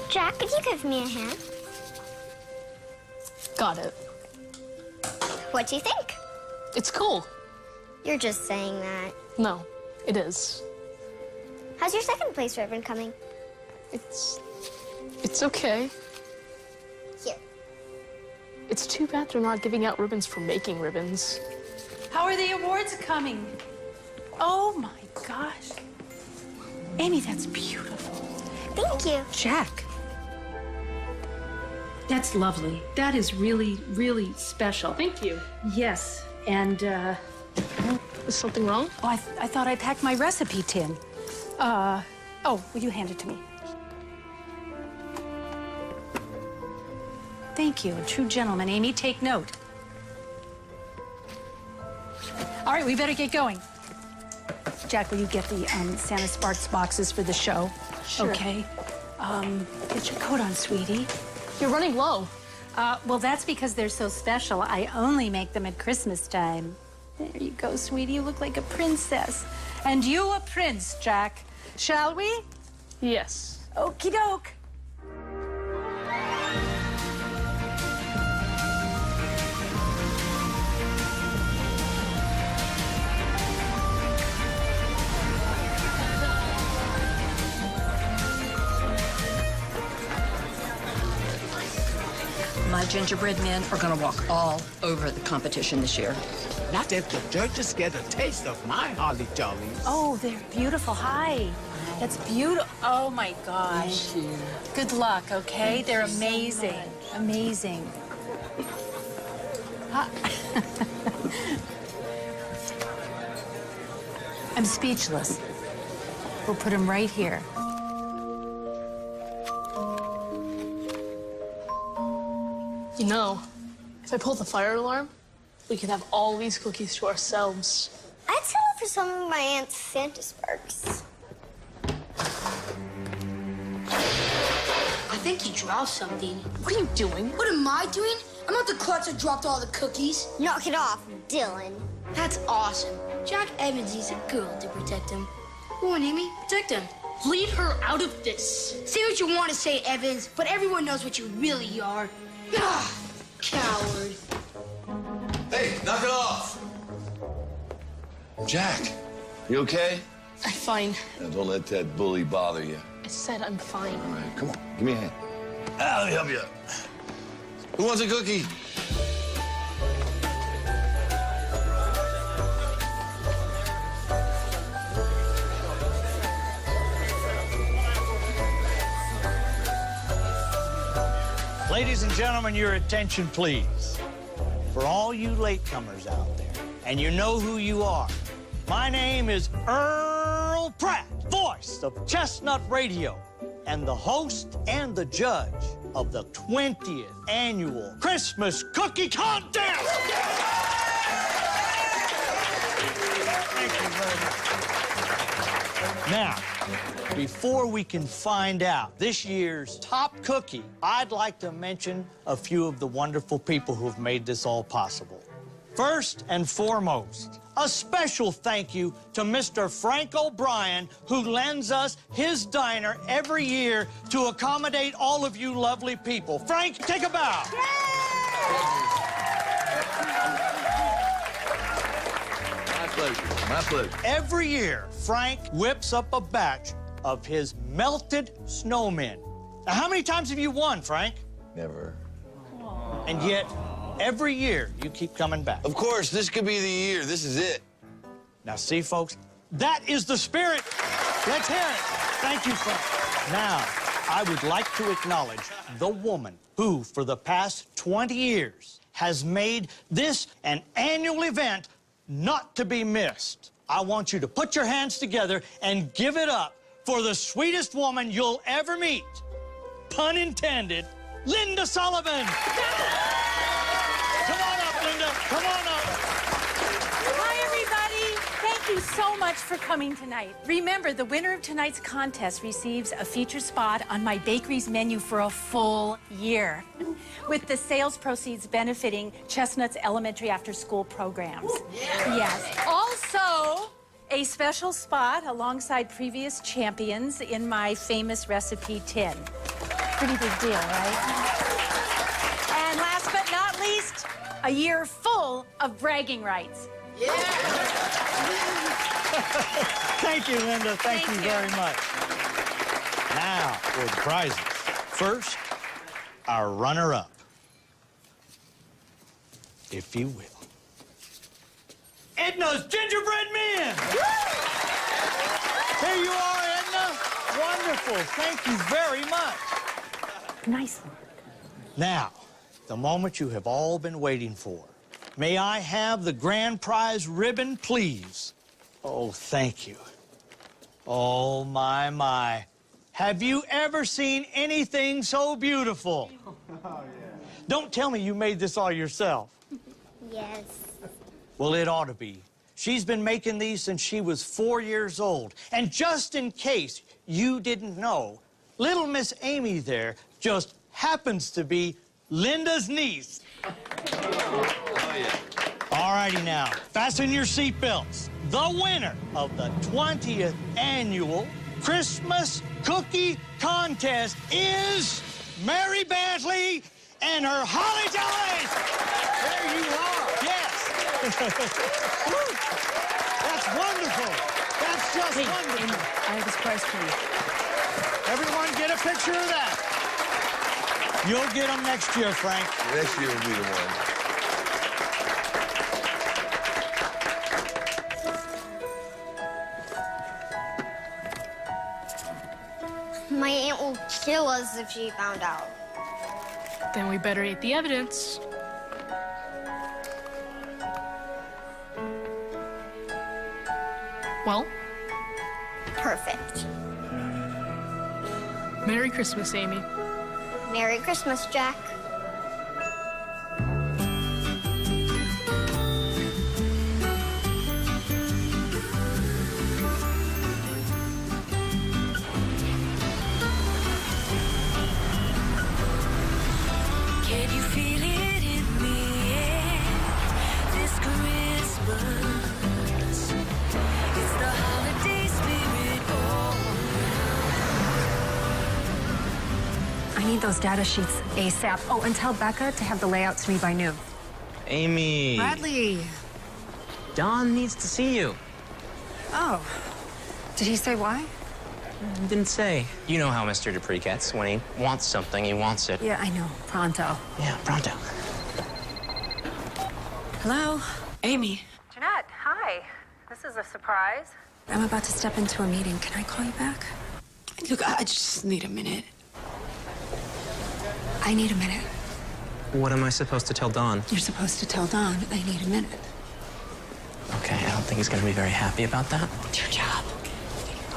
Jack, could you give me a hand? Got it. What do you think? It's cool. You're just saying that. No, it is. How's your second place ribbon coming? It's okay. Here. It's too bad they're not giving out ribbons for making ribbons. How are the awards coming? Oh my gosh. Amy, that's beautiful. Thank you. Jack. That's lovely. That is really, really special. Thank you. Yes, and Is something wrong? oh, I thought I packed my recipe tin. Oh, will you hand it to me? Thank you, a true gentleman. Amy, take note. All right, we better get going. Jack, will you get the Santa Sparks boxes for the show? Sure. Okay. Get your coat on, sweetie. You're running low. Well, that's because they're so special. I only make them at Christmas time. There you go, sweetie. You look like a princess. And you a prince, Jack. Shall we? Yes. Okie doke. My gingerbread men are gonna walk all over the competition this year. Not if the judges get a taste of my holly jollies. Oh, they're beautiful. Hi. That's beautiful. Oh, my gosh. Thank you. Good luck, okay? They're amazing. Amazing. Hi. I'm speechless. We'll put them right here. You know, if I pull the fire alarm, we can have all these cookies to ourselves. I'd settle for some of my aunt's Santa Sparks. I think he dropped something. What are you doing? What am I doing? I'm not the klutz that dropped all the cookies. Knock it off, Dylan. That's awesome. Jack Evans needs a girl to protect him. Go on, Amy, protect him. Lead her out of this. Say what you want to say, Evans, but everyone knows what you really are. Ah, coward. Hey, knock it off! Jack, you okay? I'm fine. Now, don't let that bully bother you. I said I'm fine. All right, come on, give me a hand. Let me help you. Who wants a cookie? Ladies and gentlemen, your attention, please. For all you latecomers out there, and you know who you are, my name is Earl Pratt, voice of Chestnut Radio, and the host and the judge of the 20th annual Christmas Cookie Contest. Thank you very much. Now, before we can find out this year's top cookie, I'd like to mention a few of the wonderful people who have made this all possible. First and foremost, a special thank you to Mr. Frank O'Brien, who lends us his diner every year to accommodate all of you lovely people. Frank, take a bow. My pleasure, my pleasure. Every year, Frank whips up a batch of his melted snowmen. Now, how many times have you won, Frank? Never. And yet, every year, you keep coming back. Of course, this could be the year. This is it. Now, see, folks, that is the spirit. Let's hear it. Thank you, Frank. Now, I would like to acknowledge the woman who, for the past 20 years, has made this an annual event not to be missed. I want you to put your hands together and give it up for the sweetest woman you'll ever meet. Pun intended, Linda Sullivan. Come on up, Linda. Come on up. Hi, everybody. Thank you so much for coming tonight. Remember, the winner of tonight's contest receives a feature spot on my bakery's menu for a full year, with the sales proceeds benefiting Chestnut's elementary after-school programs. Yes. Also, a special spot alongside previous champions in my famous recipe tin. Pretty big deal, right? And last but not least, a year full of bragging rights. Thank you, Linda. Thank you very much. Now for the prizes. First, our runner-up, if you will. Edna's Gingerbread Men! Here you are, Edna. Wonderful. Thank you very much. Nice. Now, the moment you have all been waiting for. May I have the grand prize ribbon, please? Oh, thank you. Oh, my, my. Have you ever seen anything so beautiful? Don't tell me you made this all yourself. Yes. Well, it ought to be. She's been making these since she was 4 years old. And just in case you didn't know, little Miss Amy there just happens to be Linda's niece. All righty now, fasten your seatbelts. The winner of the 20th annual Christmas Cookie Contest is Mary Bantley and her Holly Jollies. There you are. Yes. That's wonderful. That's just wonderful. I have this prize for you. Everyone get a picture of that. You'll get them next year, Frank. Next year will be the one. My aunt will kill us if she found out. Then we better eat the evidence. Well, Perfect. Merry Christmas, Amy. Merry Christmas, Jack. Can you feel it in the air this Christmas? It's the holiday spirit all I need those data sheets ASAP. Oh, and tell Becca to have the layout to me by noon. Amy. Bradley. Don needs to see you. Oh. Did he say why? Didn't say. You know how Mr. Dupree gets. When he wants something, he wants it. Yeah, I know. Pronto. Yeah, pronto. Hello? Amy. Jeanette, hi. This is a surprise. I'm about to step into a meeting. Can I call you back? Look, I just need a minute. I need a minute. What am I supposed to tell Don? You're supposed to tell Don I need a minute. Okay, I don't think he's gonna be very happy about that. It's your job.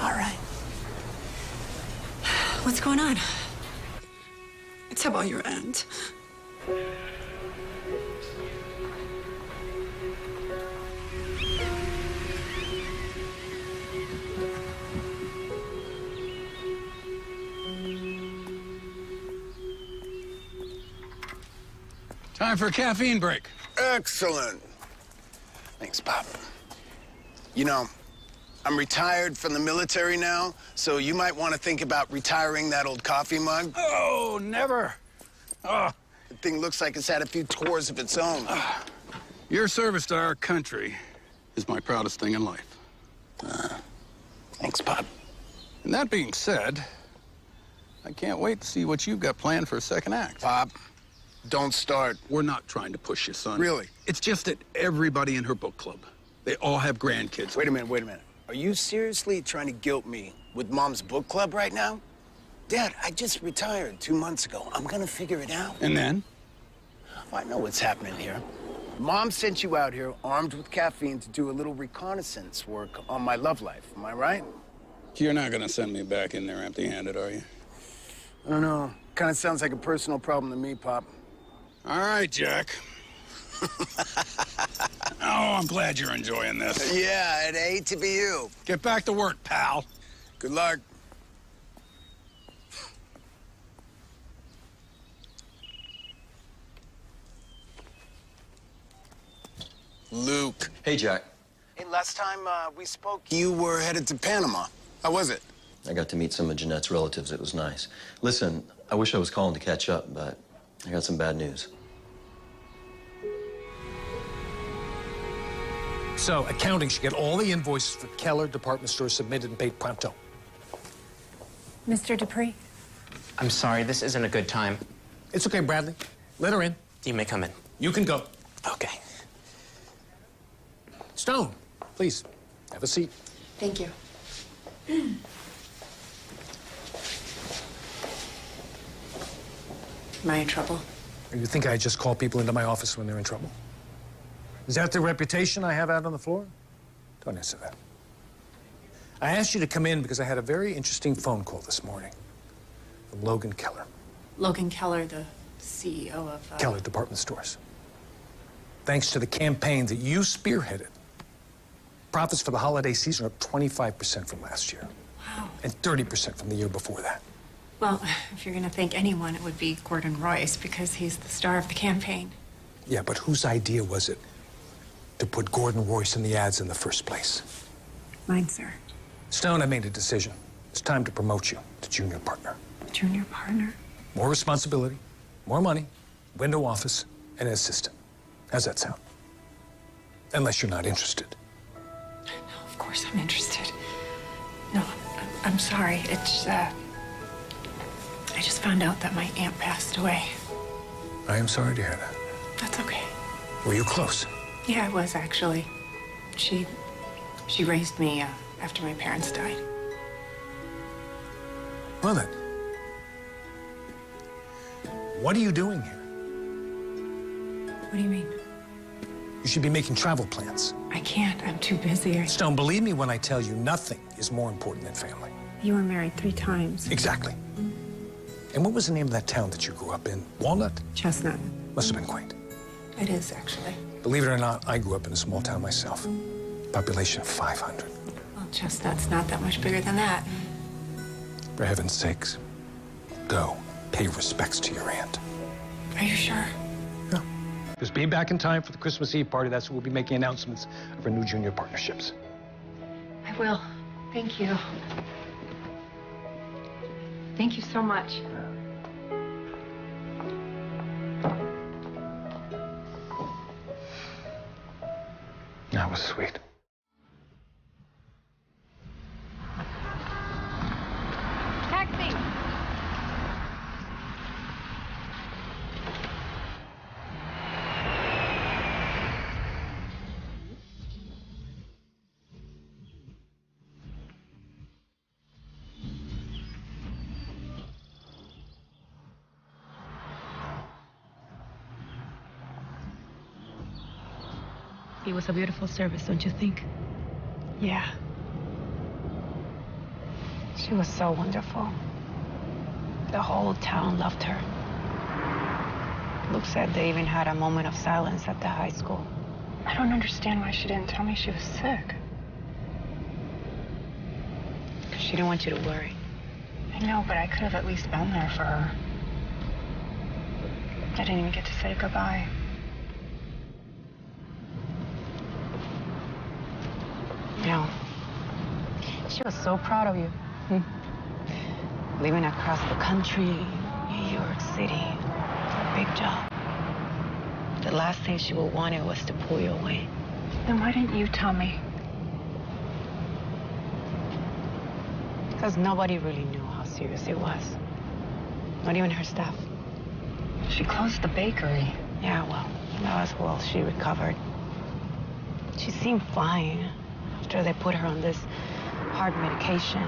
All right. What's going on? It's about your aunt. Time for a caffeine break. Excellent. Thanks, Pop. You know, I'm retired from the military now, so you might want to think about retiring that old coffee mug. Oh, never. Oh. The thing looks like it's had a few tours of its own. Your service to our country is my proudest thing in life. Thanks, Pop. And that being said, I can't wait to see what you've got planned for a second act. Pop, don't start. We're not trying to push you, son. Really? It's just that everybody in her book club, they all have grandkids. Wait a minute. Are you seriously trying to guilt me with Mom's book club right now? Dad, I just retired 2 months ago. I'm gonna figure it out. And then? Well, I know what's happening here. Mom sent you out here armed with caffeine to do a little reconnaissance work on my love life. Am I right? You're not gonna send me back in there empty-handed, are you? I don't know. Kind of sounds like a personal problem to me, Pop. All right, Jack. Oh, I'm glad you're enjoying this. Yeah, I'd hate to be you. Get back to work, pal. Good luck. Luke. Hey, Jack. Hey, last time we spoke, you were headed to Panama. How was it? I got to meet some of Jeanette's relatives. It was nice. Listen, I wish I was calling to catch up, but I got some bad news. So, accounting should get all the invoices for Keller department store submitted and paid pronto. Mr. Dupree? I'm sorry, this isn't a good time. It's okay, Bradley. Let her in. You may come in. You can go. Okay. Stone, please, have a seat. Thank you. Am I in trouble? You think I just call people into my office when they're in trouble? Is that the reputation I have out on the floor? Don't answer that. I asked you to come in because I had a very interesting phone call this morning from Logan Keller. Logan Keller, the CEO of... Keller Department Stores. Thanks to the campaign that you spearheaded, profits for the holiday season are up 25% from last year. Wow. And 30% from the year before that. Well, if you're going to thank anyone, it would be Gordon Royce, because he's the star of the campaign. Yeah, but whose idea was it to put Gordon Royce in the ads in the first place? Mine, sir. Stone, I made a decision. It's time to promote you to junior partner. Junior partner? More responsibility, more money, window office, and an assistant. How's that sound? Unless you're not interested. No, of course I'm interested. No, I'm sorry. It's, I just found out that my aunt passed away. I am sorry to hear that. That's okay. Were you close? Yeah, I was, actually. She raised me after my parents died. Well then, what are you doing here? What do you mean? You should be making travel plans. I can't. I'm too busy. Stone, believe me when I tell you nothing is more important than family. You were married 3 times. Exactly. And what was the name of that town that you grew up in? Walnut? Chestnut. Must have been quaint. It is, actually. Believe it or not, I grew up in a small town myself. Population of 500. Well, Chestnut's not that much bigger than that. For heaven's sakes, go pay respects to your aunt. Are you sure? Yeah. Just be back in time for the Christmas Eve party. That's when we'll be making announcements of our new junior partnerships. I will. Thank you. Thank you so much. That was sweet. Taxi! It was a beautiful service, don't you think? Yeah. She was so wonderful. The whole town loved her. Luke said they even had a moment of silence at the high school. I don't understand why she didn't tell me she was sick. She didn't want you to worry. I know, but I could have at least been there for her. I didn't even get to say goodbye. No. She was so proud of you. Living across the country, New York City, a big job. The last thing she would wanted was to pull you away. Then why didn't you tell me? Because nobody really knew how serious it was. Not even her staff. She closed the bakery. Yeah, well, that was while she recovered. She seemed fine after they put her on this hard medication.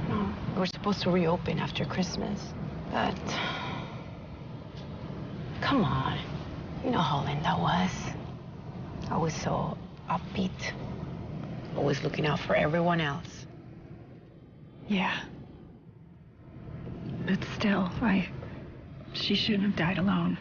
You know, we were supposed to reopen after Christmas, but... Come on. You know how Linda was. Always so upbeat. Always looking out for everyone else. Yeah. But still, she shouldn't have died alone.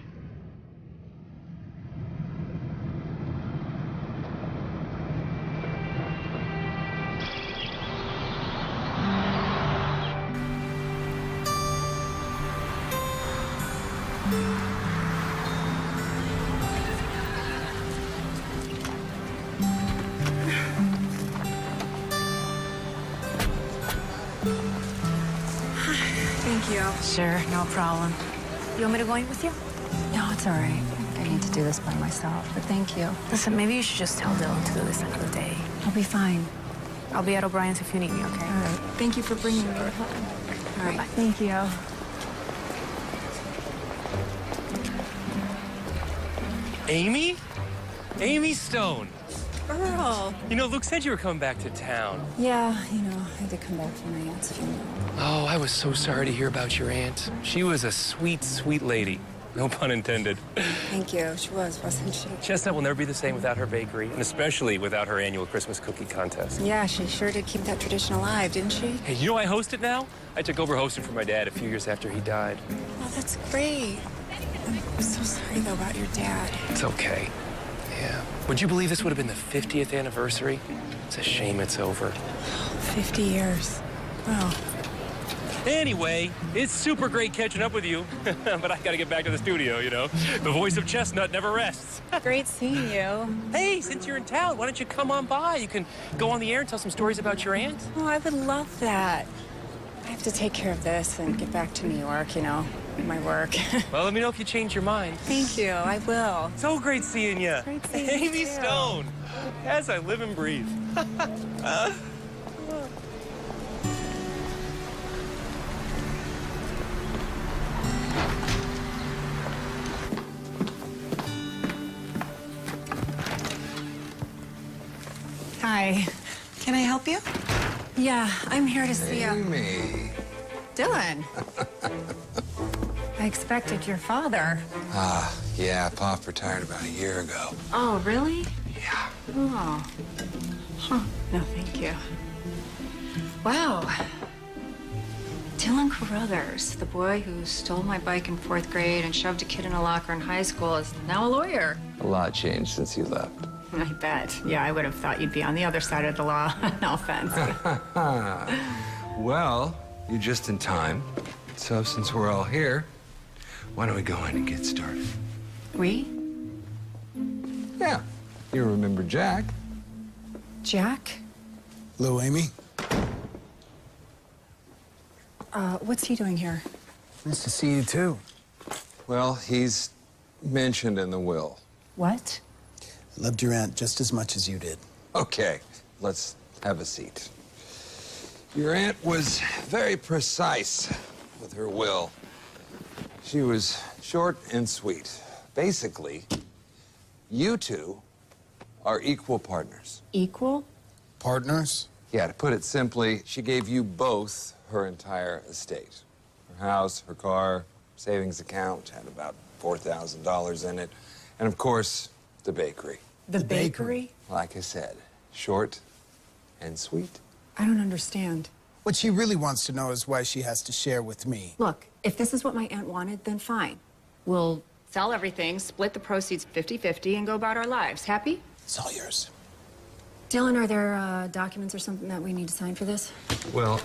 Thank Sure, no problem. You want me to go in with you? No, it's all right. I need to do this by myself, but thank you. Listen, maybe you should just tell Dylan to do this another day. I'll be fine. I'll be at O'Brien's if you need me, okay? All right. Thank you for bringing me. All right. Bye. Thank you. Amy? Amy Stone. Earl. You know, Luke said you were coming back to town. Yeah, you know, I had to come back for my aunt's funeral. Oh, I was so sorry to hear about your aunt. She was a sweet, sweet lady. No pun intended. Thank you. She was, wasn't she? Chestnut will never be the same without her bakery, and especially without her annual Christmas cookie contest. Yeah, she sure did keep that tradition alive, didn't she? Hey, you know I host it now? I took over hosting for my dad a few years after he died. Oh, that's great. I'm so sorry, though, about your dad. It's okay. Yeah. Would you believe this would have been the 50th anniversary? It's a shame it's over. 50 years. Wow. Anyway, it's super great catching up with you. But I gotta get back to the studio, you know. The voice of Chestnut never rests. Great seeing you. Hey, since you're in town, why don't you come on by? You can go on the air and tell some stories about your aunt. Oh, I would love that. I have to take care of this and get back to New York, you know, my work. Well, let me know if you change your mind. Thank you, I will. So great seeing you. Great seeing you, Amy too. Stone. As I live and breathe. Hi. Can I help you? Yeah, I'm here to see you. Amy. Dylan. I expected your father. Yeah, Pop retired about a year ago. Oh, really? Yeah. Oh. Huh. No, thank you. Wow. Dylan Carruthers, the boy who stole my bike in 4th grade and shoved a kid in a locker in high school, is now a lawyer. A lot changed since you left. I bet. Yeah, I would have thought you'd be on the other side of the law. No offense. Well, you're just in time. So since we're all here, why don't we go in and get started? We? Yeah. You remember Jack? Jack? Hello, Amy. What's he doing here? Nice to see you, too. Well, he's mentioned in the will. What? I loved your aunt just as much as you did. Okay, let's have a seat. Your aunt was very precise with her will. She was short and sweet. Basically, you two are equal partners. Equal? Partners? Yeah, to put it simply, she gave you both her entire estate. Her house, her car, savings account, had about $4,000 in it. And of course, the bakery. The bakery? Like I said, short and sweet. I don't understand. What she really wants to know is why she has to share with me. Look, if this is what my aunt wanted, then fine. We'll sell everything, split the proceeds 50-50, and go about our lives. Happy? It's all yours. Dylan, are there documents or something that we need to sign for this? Well,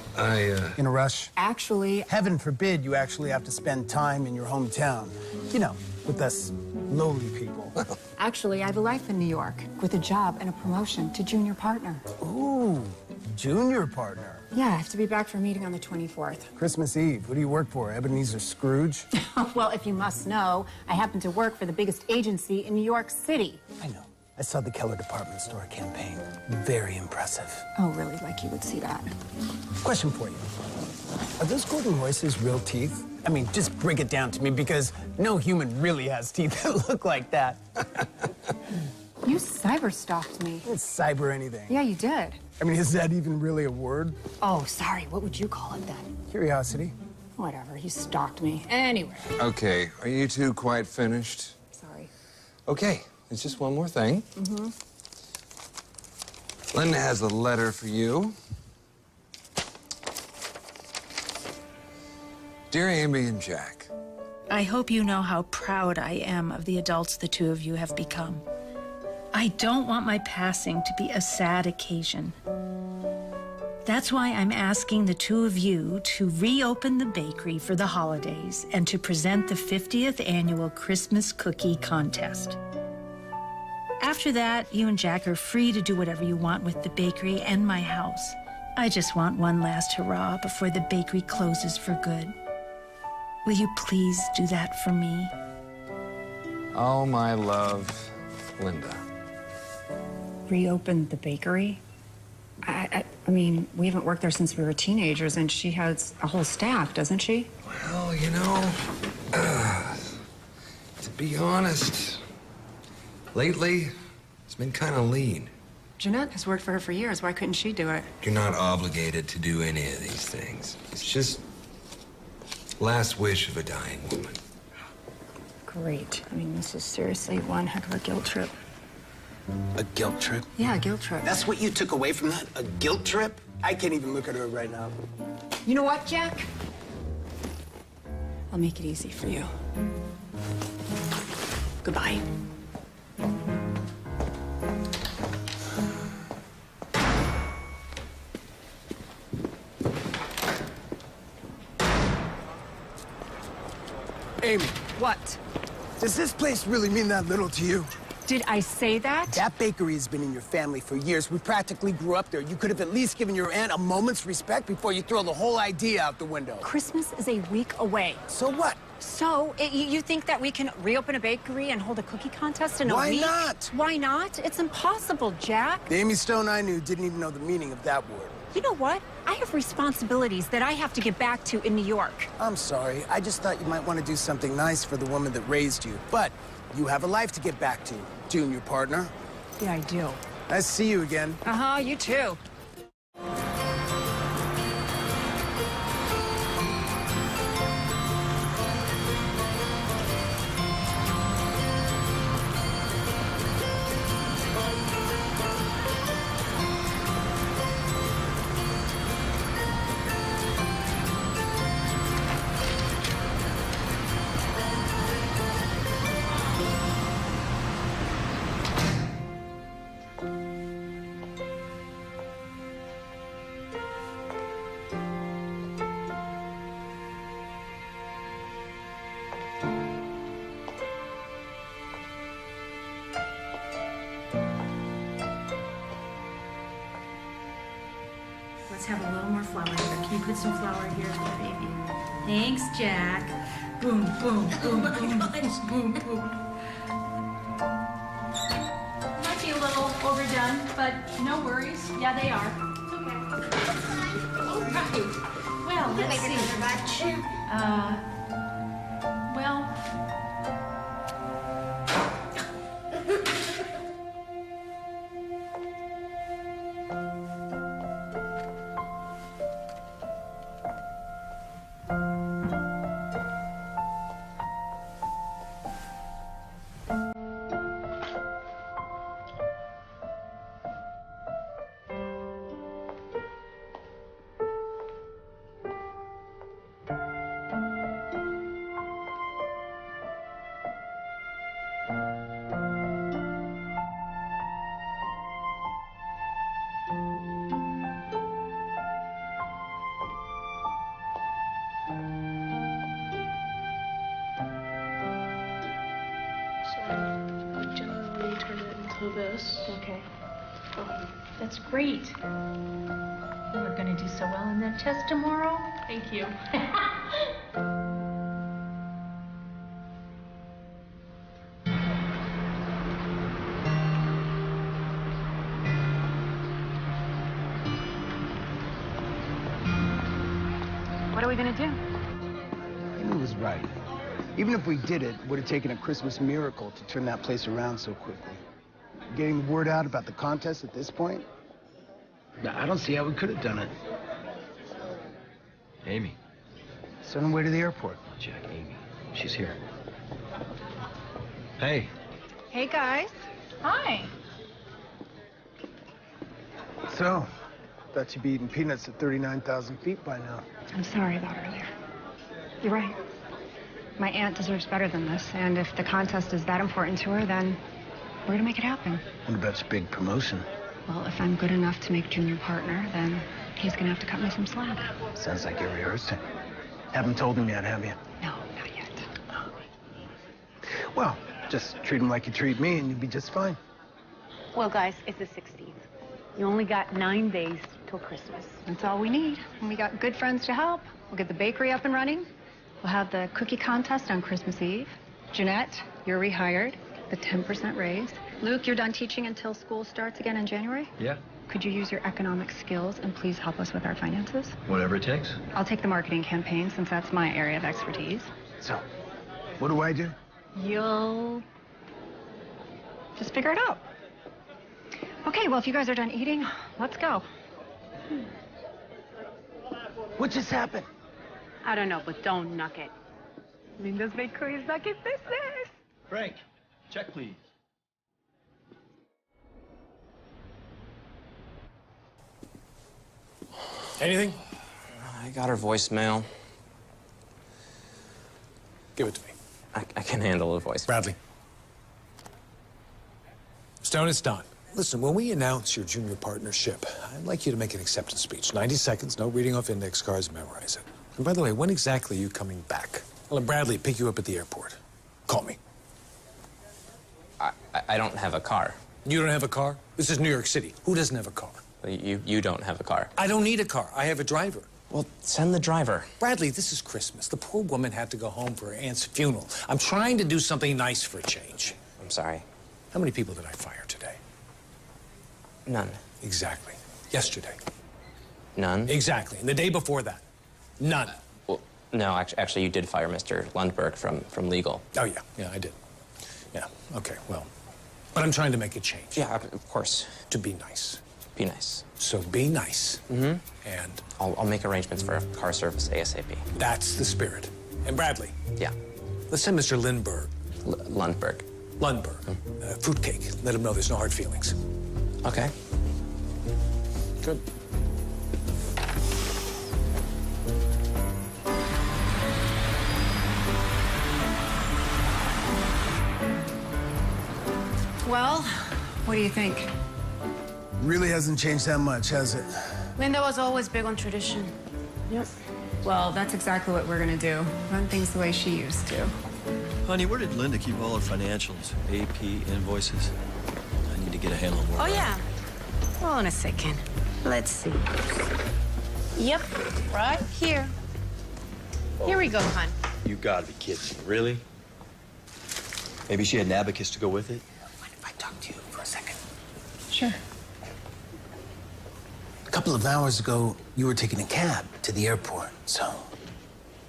In a rush? Actually... Heaven forbid you actually have to spend time in your hometown. You know, with us lowly people. Actually, I have a life in New York with a job and a promotion to junior partner. Ooh, junior partner. Yeah, I have to be back for a meeting on the 24th. Christmas Eve. Who do you work for, Ebenezer Scrooge? Well, if you must know, I happen to work for the biggest agency in New York City. I know. I saw the Keller department store campaign. Very impressive. Oh, really? Like you would see that. Question for you. Are those Golden Royce's real teeth? I mean, just break it down to me, because no human really has teeth that look like that. You cyber-stalked me. It's cyber anything. Yeah, you did. I mean, is that even really a word? Oh, sorry. What would you call it then? Curiosity. Whatever. You stalked me. Anyway. Okay, are you two quite finished? Sorry. Okay, it's just one more thing. Mm-hmm. Linda has a letter for you. Dear Amy and Jack, I hope you know how proud I am of the adults the two of you have become. I don't want my passing to be a sad occasion. That's why I'm asking the two of you to reopen the bakery for the holidays and to present the 50th annual Christmas cookie contest. After that, you and Jack are free to do whatever you want with the bakery and my house. I just want one last hurrah before the bakery closes for good. Will you please do that for me? Oh, my love, Linda. Reopened the bakery? I mean, we haven't worked there since we were teenagers, and she has a whole staff, doesn't she? Well, you know, to be honest, lately, it's been kind of lean. Jeanette has worked for her for years. Why couldn't she do it? You're not obligated to do any of these things. It's just last wish of a dying woman. Great. I mean, this is seriously one heck of a guilt trip. A guilt trip? Yeah, a guilt trip. That's what you took away from that? A guilt trip? I can't even look at her right now. You know what, Jack? I'll make it easy for you. Goodbye. Amy. What? Does this place really mean that little to you? Did I say that? That bakery has been in your family for years. We practically grew up there. You could have at least given your aunt a moment's respect before you throw the whole idea out the window. Christmas is a week away. So what? So, you think that we can reopen a bakery and hold a cookie contest in a week? Why not? Why not? It's impossible, Jack. The Amy Stone I knew didn't even know the meaning of that word. You know what? I have responsibilities that I have to get back to in New York. I'm sorry. I just thought you might want to do something nice for the woman that raised you. But you have a life to get back to, junior partner. Yeah, I do. Nice to see you again. Uh-huh, you too. Let's have a little more flour here. Can you put some flour here for the baby? Thanks, Jack. Boom, boom, boom, boom, boom, boom, boom. Might be a little overdone, but no worries. Yeah, they are. It's okay. All right. Well, let's see. Well. We generally turn it into this. Okay. Oh, that's great. We're going to do so well in that test tomorrow. Thank you. What are we gonna do? Amy was right. Even if we did it would have taken a Christmas miracle to turn that place around so quickly. Getting the word out about the contest at this point? I don't see how we could have done it. Amy. Send him away to the airport. Jack, Amy. She's here. Hey. Hey, guys. Hi. So, thought you'd be eating peanuts at 39,000 feet by now. I'm sorry about earlier. You're right. My aunt deserves better than this, and if the contest is that important to her, then we're gonna make it happen. What about your big promotion? Well, if I'm good enough to make junior partner, then he's gonna have to cut me some slack. Sounds like you're rehearsing. Haven't told him yet, have you? No, not yet. Well, just treat him like you treat me, and you'll be just fine. Well, guys, it's the 16th. You only got 9 days till Christmas. That's all we need. And we got good friends to help. We'll get the bakery up and running. We'll have the cookie contest on Christmas Eve. Jeanette, you're rehired, the 10% raise. Luke, you're done teaching until school starts again in January? Yeah. Could you use your economic skills and please help us with our finances? Whatever it takes. I'll take the marketing campaign since that's my area of expertise. So, what do I do? You'll just figure it out. Okay, well, if you guys are done eating, let's go. What just happened? I don't know, but don't knock it. Linda's Bakery is back in business. Frank, check please. Anything? I got her voicemail. Give it to me. I can handle a voice. Bradley. Stone, it's done. Listen, when we announce your junior partnership, I'd like you to make an acceptance speech. 90 seconds, no reading off index cards, memorize it. And by the way, when exactly are you coming back? I'll have Bradley pick you up at the airport. Call me. I don't have a car. You don't have a car? This is New York City. Who doesn't have a car? You don't have a car. I don't need a car. I have a driver. Well, send the driver. Bradley, this is Christmas. The poor woman had to go home for her aunt's funeral. I'm trying to do something nice for a change. I'm sorry. How many people did I fire today? None. Exactly. Yesterday. None? Exactly. And the day before that. None. Well, no, actually, you did fire Mr. Lundberg from legal. Oh, yeah. Yeah, I did. Yeah, okay, well. But I'm trying to make a change. Yeah, of course. To be nice. Be nice. So be nice. Mm-hmm. And I'll make arrangements for a car service ASAP. That's the spirit. And Bradley. Yeah. Let's send Mr. Lindbergh. Lundberg. Lundbergh. Fruitcake. Let him know there's no hard feelings. Okay. Good. Well, what do you think? Really hasn't changed that much, has it? Linda was always big on tradition. Yep. Well, that's exactly what we're gonna do. Run things the way she used to. Honey, where did Linda keep all her financials? AP, invoices? I need to get a handle on where Oh, yeah. Hold on a second. Let's see. Yep, right here. Here we go, hon. You gotta be kidding me. Really? Maybe she had an abacus to go with it? Mind if I talk to you for a second? Sure. A couple of hours ago, you were taking a cab to the airport. So,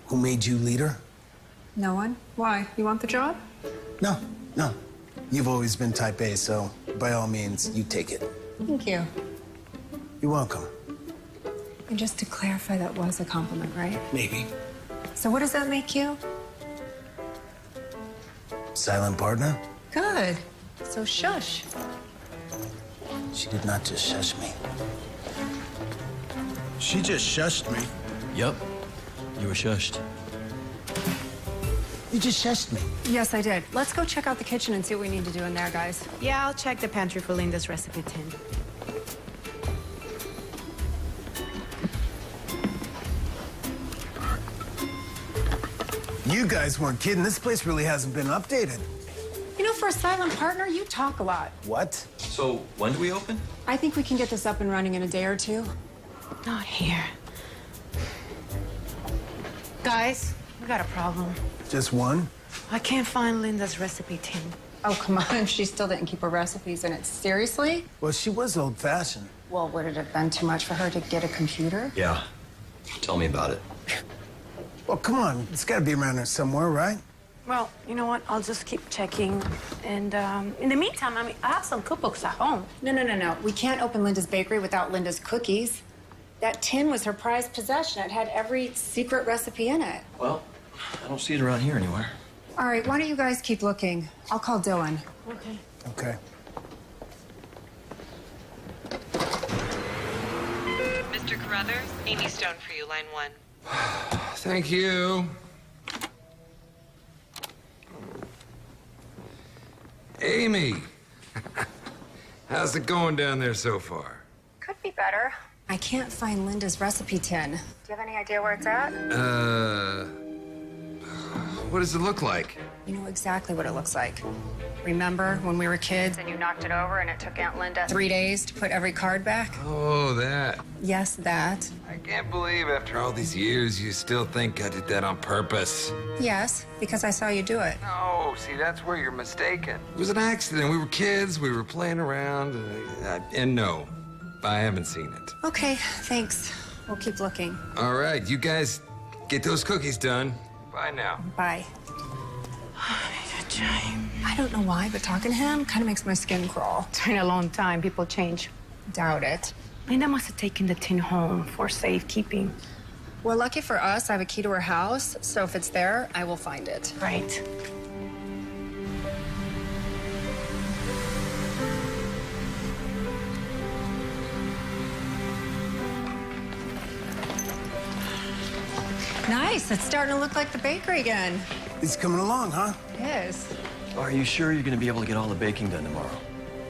who made you leader? No one? Why? You want the job? No. You've always been type A, so by all means, you take it. Thank you. You're welcome. And just to clarify, that was a compliment, right? Maybe. So what does that make you? Silent partner? Good. So shush. She did not just shush me. She just shushed me. Yep. You were shushed. You just shushed me. Yes, I did. Let's go check out the kitchen and see what we need to do in there, guys. Yeah, I'll check the pantry for Linda's recipe tin. You guys weren't kidding. This place really hasn't been updated. You know, for a silent partner, you talk a lot. What? So, when do we open? I think we can get this up and running in a day or two. Not here. Guys, we got a problem. Just one? I can't find Linda's recipe tin. Oh, come on. She still didn't keep her recipes in it. Seriously? Well, she was old-fashioned. Well, would it have been too much for her to get a computer? Yeah. Tell me about it. Well, come on. It's got to be around here somewhere, right? Well, you know what? I'll just keep checking. And in the meantime, I have some cookbooks at home. No. We can't open Linda's Bakery without Linda's cookies. That tin was her prized possession. It had every secret recipe in it. Well, I don't see it around here anywhere. All right, why don't you guys keep looking? I'll call Dylan. Okay. Okay. Mr. Carruthers, Amy Stone for you, line 1. Thank you. Amy, how's it going down there so far? Could be better. I can't find Linda's recipe tin. Do you have any idea where it's at? What does it look like? You know exactly what it looks like. Remember when we were kids and you knocked it over and it took Aunt Linda 3 days to put every card back? Oh, that. Yes, that. I can't believe after all these years you still think I did that on purpose. Yes, because I saw you do it. No, see, that's where you're mistaken. It was an accident. We were kids, we were playing around, and no, I haven't seen it. Okay, thanks. We'll keep looking. All right, you guys get those cookies done. Bye now. Bye. I don't know why, but talking to him kind of makes my skin crawl. It's been a long time. People change. Doubt it. Linda must have taken the tin home for safekeeping. Well, lucky for us, I have a key to her house, so if it's there, I will find it. Right. Nice. It's starting to look like the bakery again. It's coming along, huh? It is. Are you sure you're going to be able to get all the baking done tomorrow?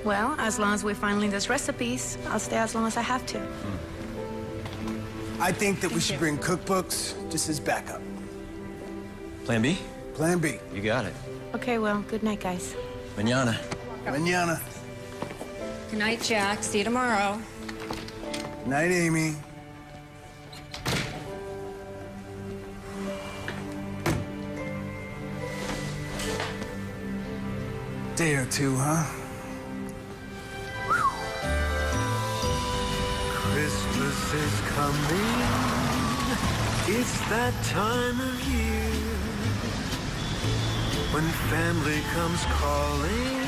Well, as long as we find Linda's recipes, I'll stay as long as I have to. I think that we should bring cookbooks just as backup. Plan B? Plan B. You got it. Okay, well, good night, guys. Mañana. Mañana. Good night, Jack. See you tomorrow. Night, Amy. Day or two, huh? Christmas is coming. It's that time of year when family comes calling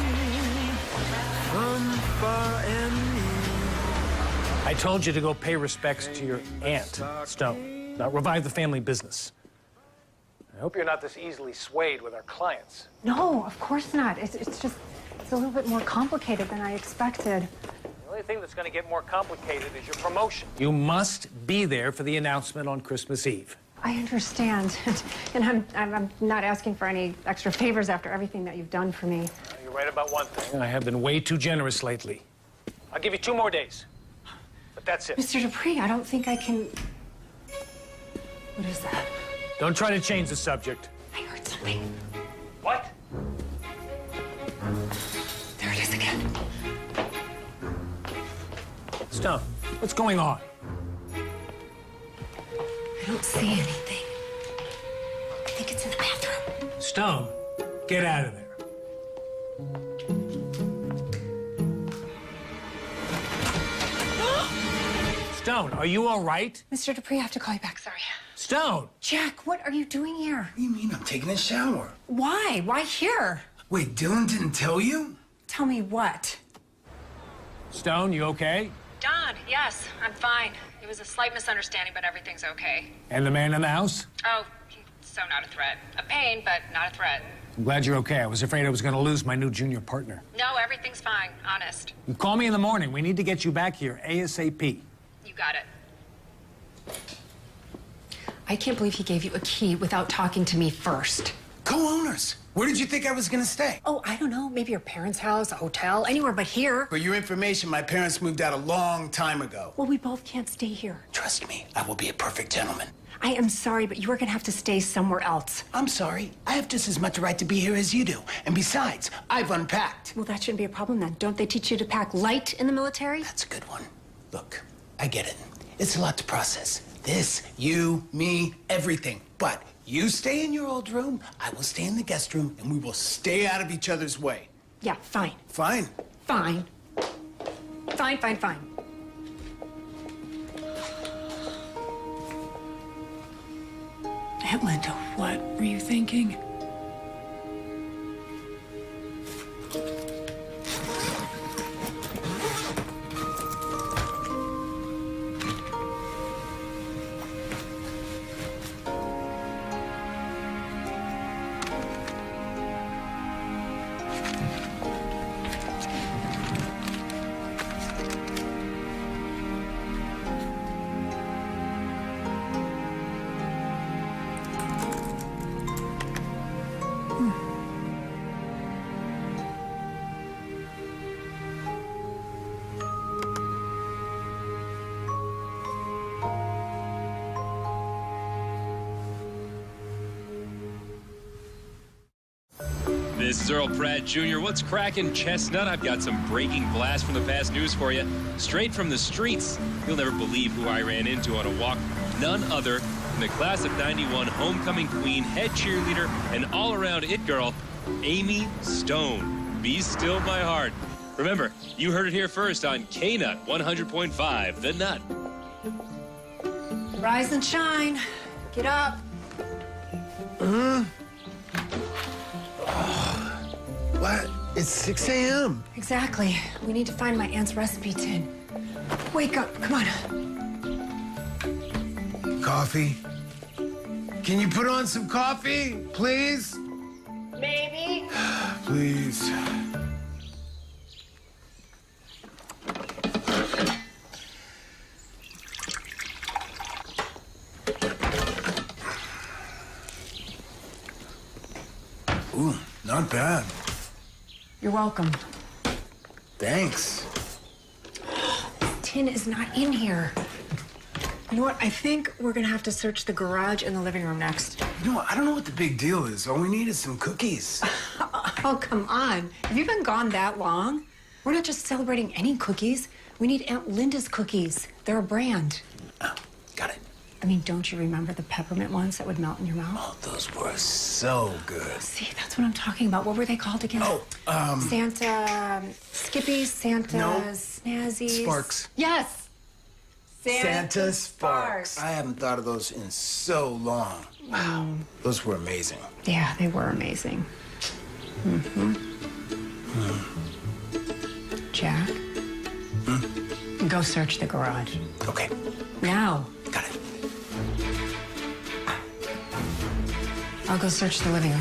from far and near. I told you to go pay respects to your aunt, Stone, not revive the family business. I hope you're not this easily swayed with our clients. No, of course not. It's just, it's a little bit more complicated than I expected. The only thing that's going to get more complicated is your promotion. You must be there for the announcement on Christmas Eve. I understand. And I'm not asking for any extra favors after everything that you've done for me. You're right about one thing. I have been way too generous lately. I'll give you 2 more days. But that's it. Mr. Dupree, I don't think I can... What is that? Don't try to change the subject. I heard something. What? There it is again. Stone, what's going on? I don't see anything. I think it's in the bathroom. Stone, get out of there. Stone, are you all right? Mr. Dupree, I have to call you back. Sorry. Stone! Jack, what are you doing here? What do you mean? I'm taking a shower. Why? Why here? Wait, Dylan didn't tell you? Tell me what? Stone, you okay? Don, yes, I'm fine. It was a slight misunderstanding, but everything's okay. And the man in the house? Oh, so not a threat. A pain, but not a threat. I'm glad you're okay. I was afraid I was going to lose my new junior partner. No, everything's fine, honest. You call me in the morning. We need to get you back here ASAP. You got it. I can't believe he gave you a key without talking to me first. Co-owners. Where did you think I was gonna stay? Oh, I don't know. Maybe your parents' house, a hotel, anywhere but here. For your information, my parents moved out a long time ago. Well, we both can't stay here. Trust me, I will be a perfect gentleman. I am sorry, but you are gonna have to stay somewhere else. I'm sorry. I have just as much right to be here as you do. And besides, I've unpacked. Well, that shouldn't be a problem then. Don't they teach you to pack light in the military? That's a good one. Look, I get it. It's a lot to process. This, you, me, everything. But you stay in your old room, I will stay in the guest room, and we will stay out of each other's way. Yeah, fine. Fine. Fine. Fine, fine, fine. Aunt Linda, what were you thinking? This is Earl Pratt Jr. What's cracking, Chestnut? I've got some breaking blast from the past news for you. Straight from the streets. You'll never believe who I ran into on a walk. None other than the class of '91 homecoming queen, head cheerleader, and all-around it girl, Amy Stone. Be still my heart. Remember, you heard it here first on K-Nut 100.5, The Nut. Rise and shine. Get up. What? It's 6 a.m. Exactly. We need to find my aunt's recipe tin. Wake up. Come on. Coffee? Can you put on some coffee, please? Baby. Please. Ooh, not bad. You're welcome. Thanks. Tin is not in here. You know what? I think we're gonna have to search the garage and the living room next. You know what? I don't know what the big deal is. All we need is some cookies. Oh, come on. Have you been gone that long? We're not just celebrating any cookies. We need Aunt Linda's cookies. They're a brand. Oh, got it. I mean, don't you remember the peppermint ones that would melt in your mouth? Oh, those were so good. See, that's what I'm talking about. What were they called again? Oh, Santa... Skippies, Santa... No. Snazzies... Sparks. Yes! Santa Sparks. I haven't thought of those in so long. Wow. Those were amazing. Yeah, they were amazing. Mm-hmm. Jack? Go search the garage. Okay. Now. Got it. I'll go search the living room.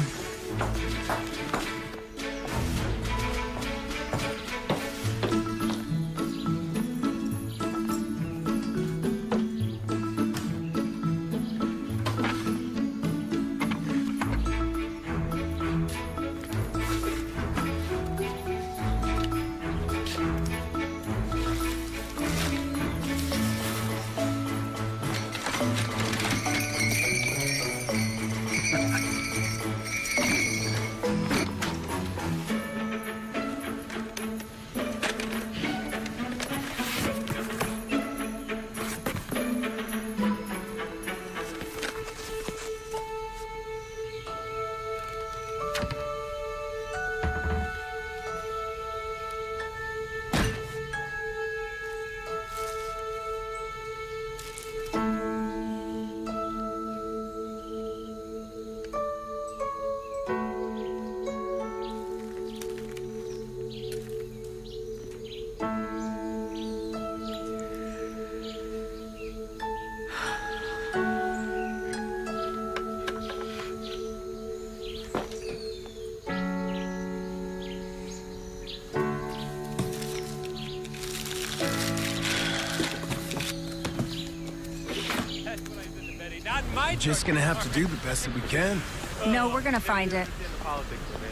Just gonna have to do the best that we can. No, we're gonna find it.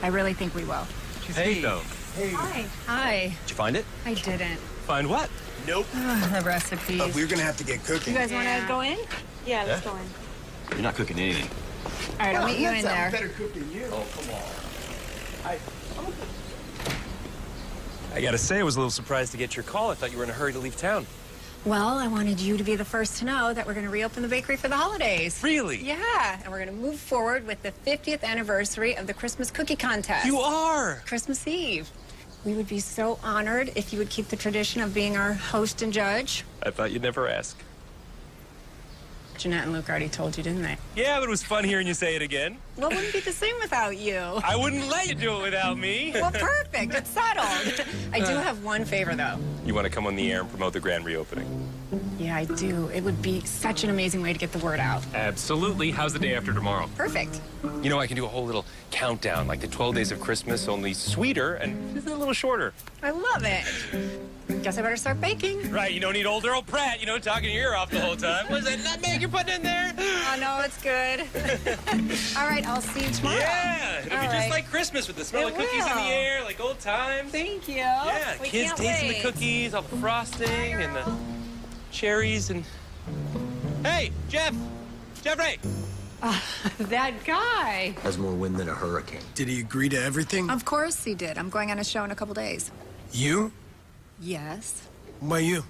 I really think we will. Hey, though. Hey. Hi. Hi. Did you find it? I didn't. Find what? Nope. The recipes. We're gonna have to get cooking. You guys want to go in? Yeah, let's go in. You're not cooking anything. All right, I'll meet you in there. I'm better cook than you. Oh, come on. I gotta say, I was a little surprised to get your call. I thought you were in a hurry to leave town. Well, I wanted you to be the first to know that we're going to reopen the bakery for the holidays. Really? Yeah, and we're going to move forward with the 50th anniversary of the Christmas cookie contest. You are? Christmas Eve. We would be so honored if you would keep the tradition of being our host and judge. I thought you'd never ask. Jeanette and Luke already told you, didn't they? Yeah, but it was fun hearing you say it again. Well, it wouldn't be the same without you. I wouldn't let you do it without me. Well, perfect. It's settled. I do have one favor, though. You want to come on the air and promote the grand reopening? Yeah, I do. It would be such an amazing way to get the word out. Absolutely. How's the day after tomorrow? Perfect. You know, I can do a whole little countdown, like the 12 days of Christmas, only sweeter and just a little shorter. I love it. Guess I better start baking. Right, you don't need old Earl Pratt, you know, talking your ear off the whole time. What is that nutmeg you're putting in there? Oh, no, it's good. All right, I'll see you tomorrow. Yeah, it'll be just like Christmas with the smell of cookies in the air, like old times. Thank you. Yeah, We kids can't tasting wait. the cookies, all the frosting and the cherries and... Hey, Jeff! Jeffrey! That guy. Has more wind than a hurricane. Did he agree to everything? Of course he did. I'm going on a show in a couple days. You? Yes. Why you?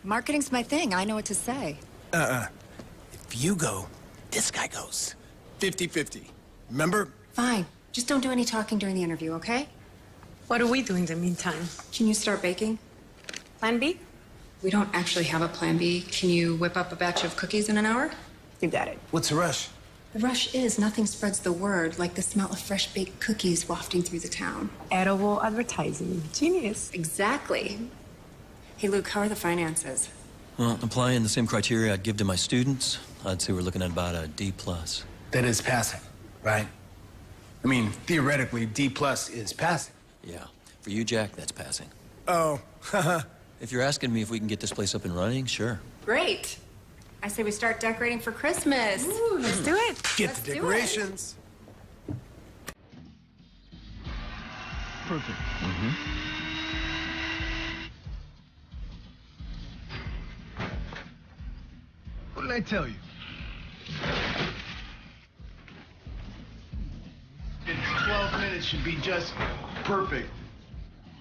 Marketing's my thing. I know what to say. If you go, this guy goes. 50-50. Remember? Fine. Just don't do any talking during the interview, okay? What are we doing in the meantime? Can you start baking? Plan B? We don't actually have a plan B. Can you whip up a batch of cookies in an hour? You got it. What's the rush? The rush is nothing spreads the word like the smell of fresh baked cookies wafting through the town. Edible advertising. Genius. Exactly. Hey, Luke, how are the finances? Well, applying the same criteria I'd give to my students, I'd say we're looking at about a D+. That is passing, right? I mean, theoretically, D+ is passing. Yeah. For you, Jack, that's passing. Oh, haha. If you're asking me if we can get this place up and running, sure. Great. I say we start decorating for Christmas. Ooh, let's do it. Get the decorations. Perfect. What did I tell you? In 12 minutes should be just perfect.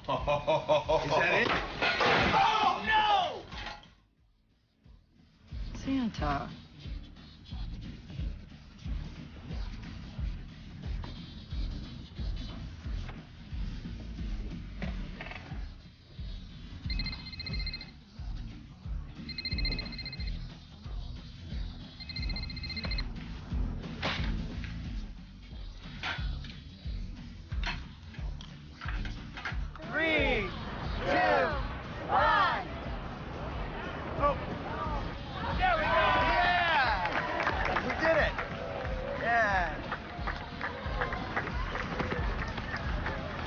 Is that it? Oh, no! Santa.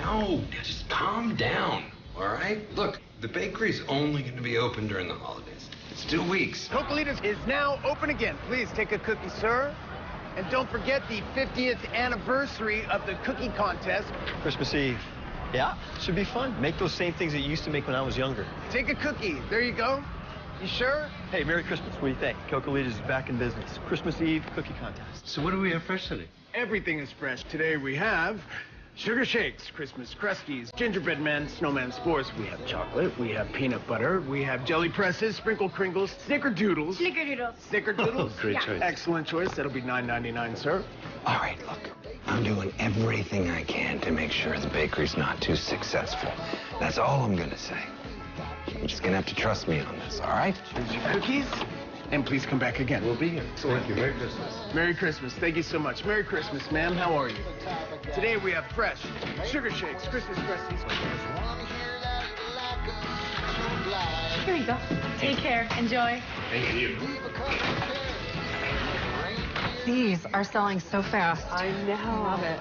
No, just calm down, all right? Look, the bakery's only going to be open during the holidays. It's 2 weeks. Cocolitas is now open again. Please take a cookie, sir. And don't forget the 50th anniversary of the cookie contest. Christmas Eve. Yeah, should be fun. Make those same things that you used to make when I was younger. Take a cookie. There you go. You sure? Hey, Merry Christmas. What do you think? Cocolitas is back in business. Christmas Eve cookie contest. So what do we have fresh today? Everything is fresh. Today we have sugar shakes, Christmas crusties, gingerbread men, snowman s'mores. We have chocolate, we have peanut butter, we have jelly presses, sprinkle kringles, snickerdoodles. Snickerdoodles. Snickerdoodles. Great choice. Excellent choice. That'll be $9.99, sir. All right, look, I'm doing everything I can to make sure the bakery's not too successful. That's all I'm going to say. You're just going to have to trust me on this, all right? Here's your cookies. And please come back again. We'll be here. Thank you. Merry Christmas. Merry Christmas. Thank you so much. Merry Christmas, ma'am. How are you? Today we have fresh sugar shakes, Christmas crusties. Here you go. Take care. Enjoy. Thank you. These are selling so fast. I know. Love it.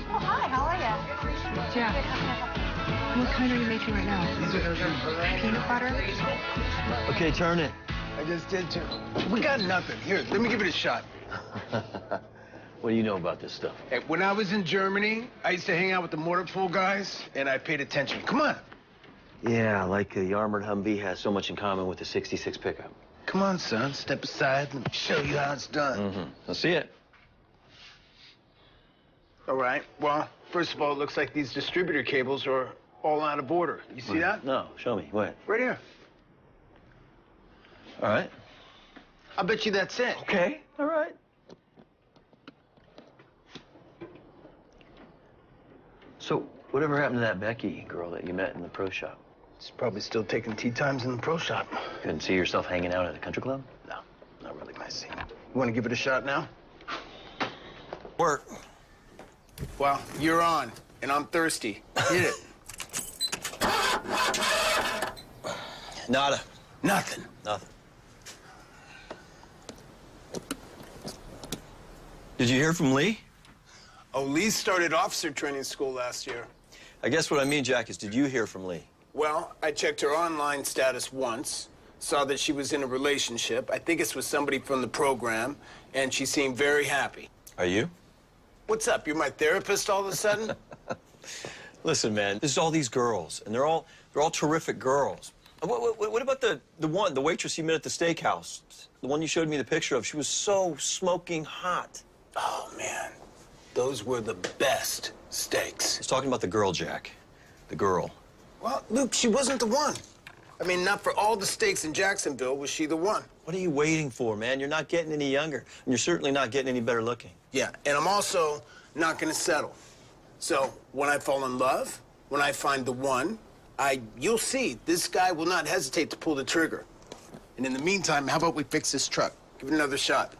Oh, hi. How are you? Yeah. What kind are you making right now? Peanut butter? Okay, turn it. I just did too. We got nothing. Here, let me give it a shot. What do you know about this stuff? Hey, when I was in Germany, I used to hang out with the mortar pool guys, and I paid attention. Come on. Yeah, like the armored Humvee has so much in common with the 66 pickup. Come on, son. Step aside and show you how it's done. I'll see it. All right. Well, first of all, it looks like these distributor cables are all out of order. You see that? No, show me. What? Right here. All right. I'll bet you that's it. Okay. All right. So, whatever happened to that Becky girl that you met in the pro shop? She's probably still taking tea times in the pro shop. Couldn't see yourself hanging out at a country club? No, not really my scene. You want to give it a shot now? Work. Well, you're on, and I'm thirsty. Hit it. Nada. Nothing. Nothing. Did you hear from Lee? Oh, Lee started officer training school last year. I guess what I mean, Jack, is did you hear from Lee? Well, I checked her online status once, saw that she was in a relationship. I think it's with somebody from the program, and she seemed very happy. Are you? What's up? You're my therapist all of a sudden? Listen, man, this is all these girls, and they're all terrific girls. What about the waitress you met at the steakhouse? The one you showed me the picture of. She was so smoking hot. Oh, man. Those were the best steaks. I was talking about the girl, Jack. The girl. Well, Luke, she wasn't the one. I mean, not for all the steaks in Jacksonville was she the one. What are you waiting for, man? You're not getting any younger, and you're certainly not getting any better looking. Yeah, and I'm also not gonna settle. So when I fall in love, when I find the one, you'll see, this guy will not hesitate to pull the trigger. And in the meantime, how about we fix this truck? Give it another shot.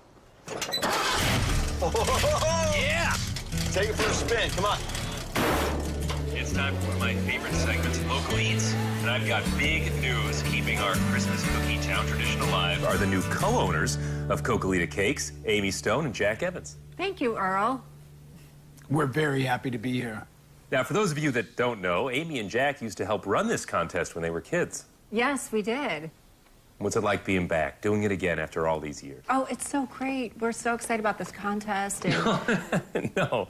Yeah! Take it for a spin, come on. It's time for one of my favorite segments, Local Eats. And I've got big news. Keeping our Christmas Cookie Town tradition alive are the new co-owners of Cocalita Cakes, Amy Stone and Jack Evans. Thank you, Earl. We're very happy to be here. Now, for those of you that don't know, Amy and Jack used to help run this contest when they were kids. Yes, we did. What's it like being back, doing it again after all these years? Oh, it's so great. We're so excited about this contest. And... No,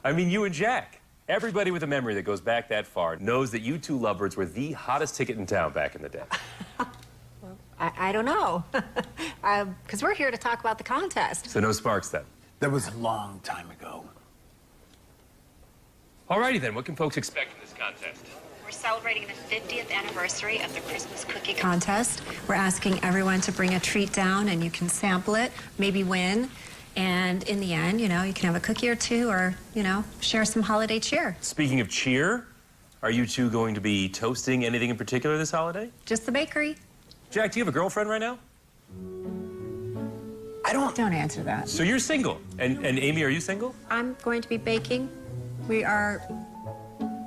I mean you and Jack. Everybody with a memory that goes back that far knows that you two lovebirds were the hottest ticket in town back in the day. I don't know. Because we're here to talk about the contest. So no sparks then? That was a long time ago. Alrighty then, what can folks expect from this contest? We're celebrating the 50th anniversary of the Christmas Cookie Contest. We're asking everyone to bring a treat down, and you can sample it, maybe win. And in the end, you know, you can have a cookie or two or, you know, share some holiday cheer. Speaking of cheer, are you two going to be toasting anything in particular this holiday? Just the bakery. Jack, do you have a girlfriend right now? Don't answer that. So you're single. And Amy, are you single? I'm going to be baking. We are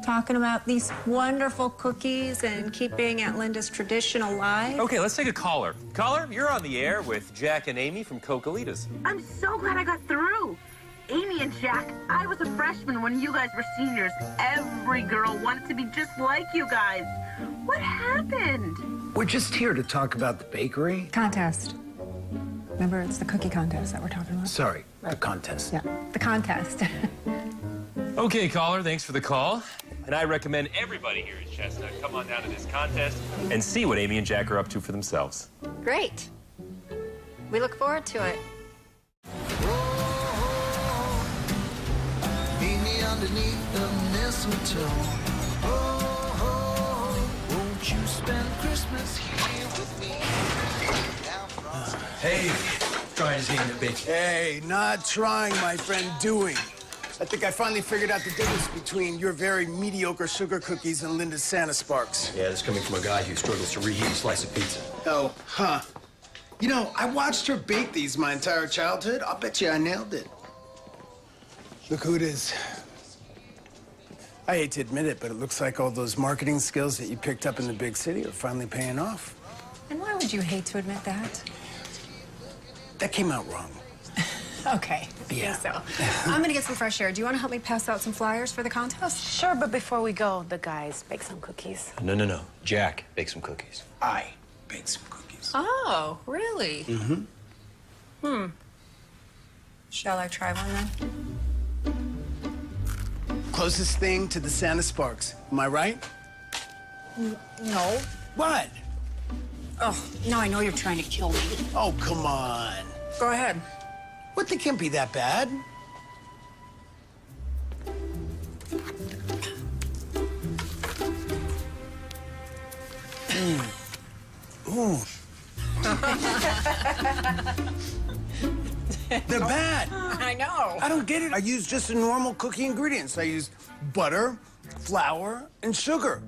talking about these wonderful cookies and keeping Aunt Linda's tradition alive. Okay, let's take a caller. Caller, you're on the air with Jack and Amy from Cocalitas. I'm so glad I got through. Amy and Jack, I was a freshman when you guys were seniors. Every girl wanted to be just like you guys. What happened? We're just here to talk about the bakery. Contest. Remember, it's the cookie contest that we're talking about. Sorry, the contest. Yeah, the contest. Okay, caller, thanks for the call. And I recommend everybody here at Chestnut come on down to this contest and see what Amy and Jack are up to for themselves. Great. We look forward to it. Meet me underneath the mistletoe. Won't you spend Christmas here with me? Hey, trying to get big. Hey, not trying, my friend, doing. I think I finally figured out the difference between your very mediocre sugar cookies and Linda's Santa Sparks. Yeah, that's coming from a guy who struggles to reheat a slice of pizza. Oh, huh. You know, I watched her bake these my entire childhood. I'll bet you I nailed it. Look who it is. I hate to admit it, but it looks like all those marketing skills that you picked up in the big city are finally paying off. And why would you hate to admit that? That came out wrong. Okay. Yeah. I think so. I'm gonna get some fresh air. Do you want to help me pass out some flyers for the contest? Sure, but before we go, the guys bake some cookies. No. Jack, bake some cookies. I bake some cookies. Oh, really? Mm-hmm. Shall I try one then? Closest thing to the Santa Sparks. Am I right? No. What? Oh, now I know you're trying to kill me. Oh, come on. Go ahead. What, they can't be that bad. Ooh. They're bad. I know. I don't get it. I use just the normal cookie ingredients. I use butter, flour, and sugar.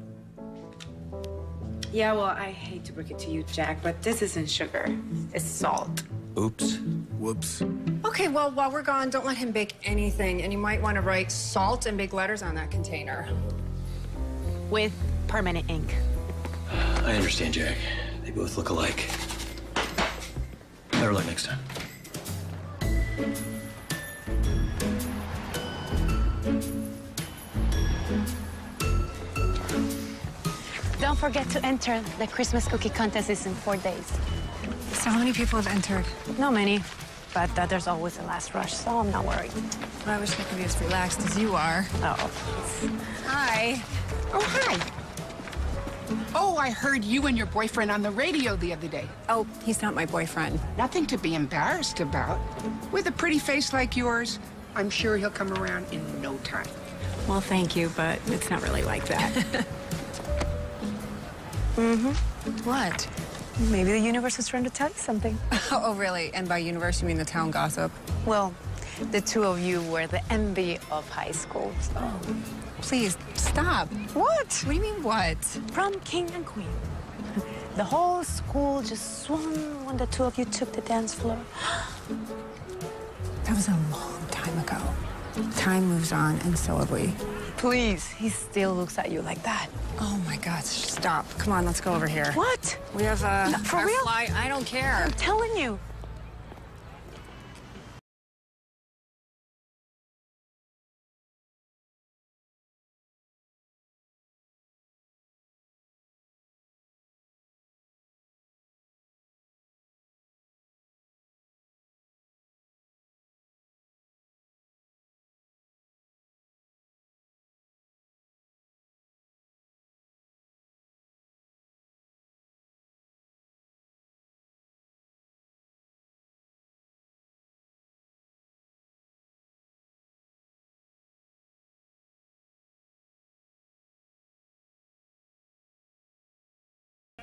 Yeah, well, I hate to break it to you, Jack, but this isn't sugar. It's salt. Oops. Whoops. Okay, well, while we're gone, don't let him bake anything. And you might want to write salt in big letters on that container. With permanent ink. I understand, Jack. They both look alike. Better luck next time. Don't forget to enter. The Christmas cookie contest is in 4 days. So how many people have entered? Not many, but there's always a last rush, so I'm not worried. I wish I could be as relaxed as you are. Oh. Hi. Oh, hi. Oh, Oh, I heard you and your boyfriend on the radio the other day. Oh, he's not my boyfriend. Nothing to be embarrassed about. With a pretty face like yours, I'm sure he'll come around in no time. Well, thank you, but it's not really like that. What? Maybe the universe is trying to tell you something. Oh, really? And by universe, you mean the town gossip? Well, the two of you were the envy of high school. So. Please, stop. What? What do you mean, what? Prom king and queen. The whole school just swung when the two of you took the dance floor. That was a long time ago. Time moves on, and so have we. Please, he still looks at you like that. Oh, my God, stop. Come on, let's go over here. What? We have a... For real? I don't care. I'm telling you.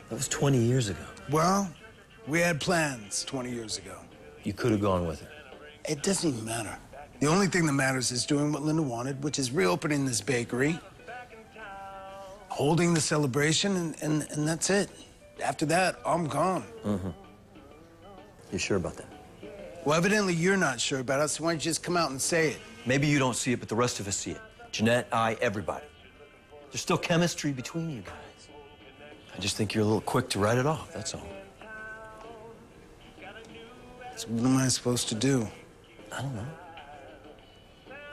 That was 20 years ago. Well, we had plans 20 years ago. You could have gone with her. It doesn't even matter. The only thing that matters is doing what Linda wanted, which is reopening this bakery, holding the celebration, and that's it. After that, I'm gone. Mm-hmm. You sure about that? Well, evidently you're not sure about it, so why don't you just come out and say it? Maybe you don't see it, but the rest of us see it. Jeanette, I, everybody. There's still chemistry between you guys. I just think you're a little quick to write it off, that's all. So what am I supposed to do? I don't know.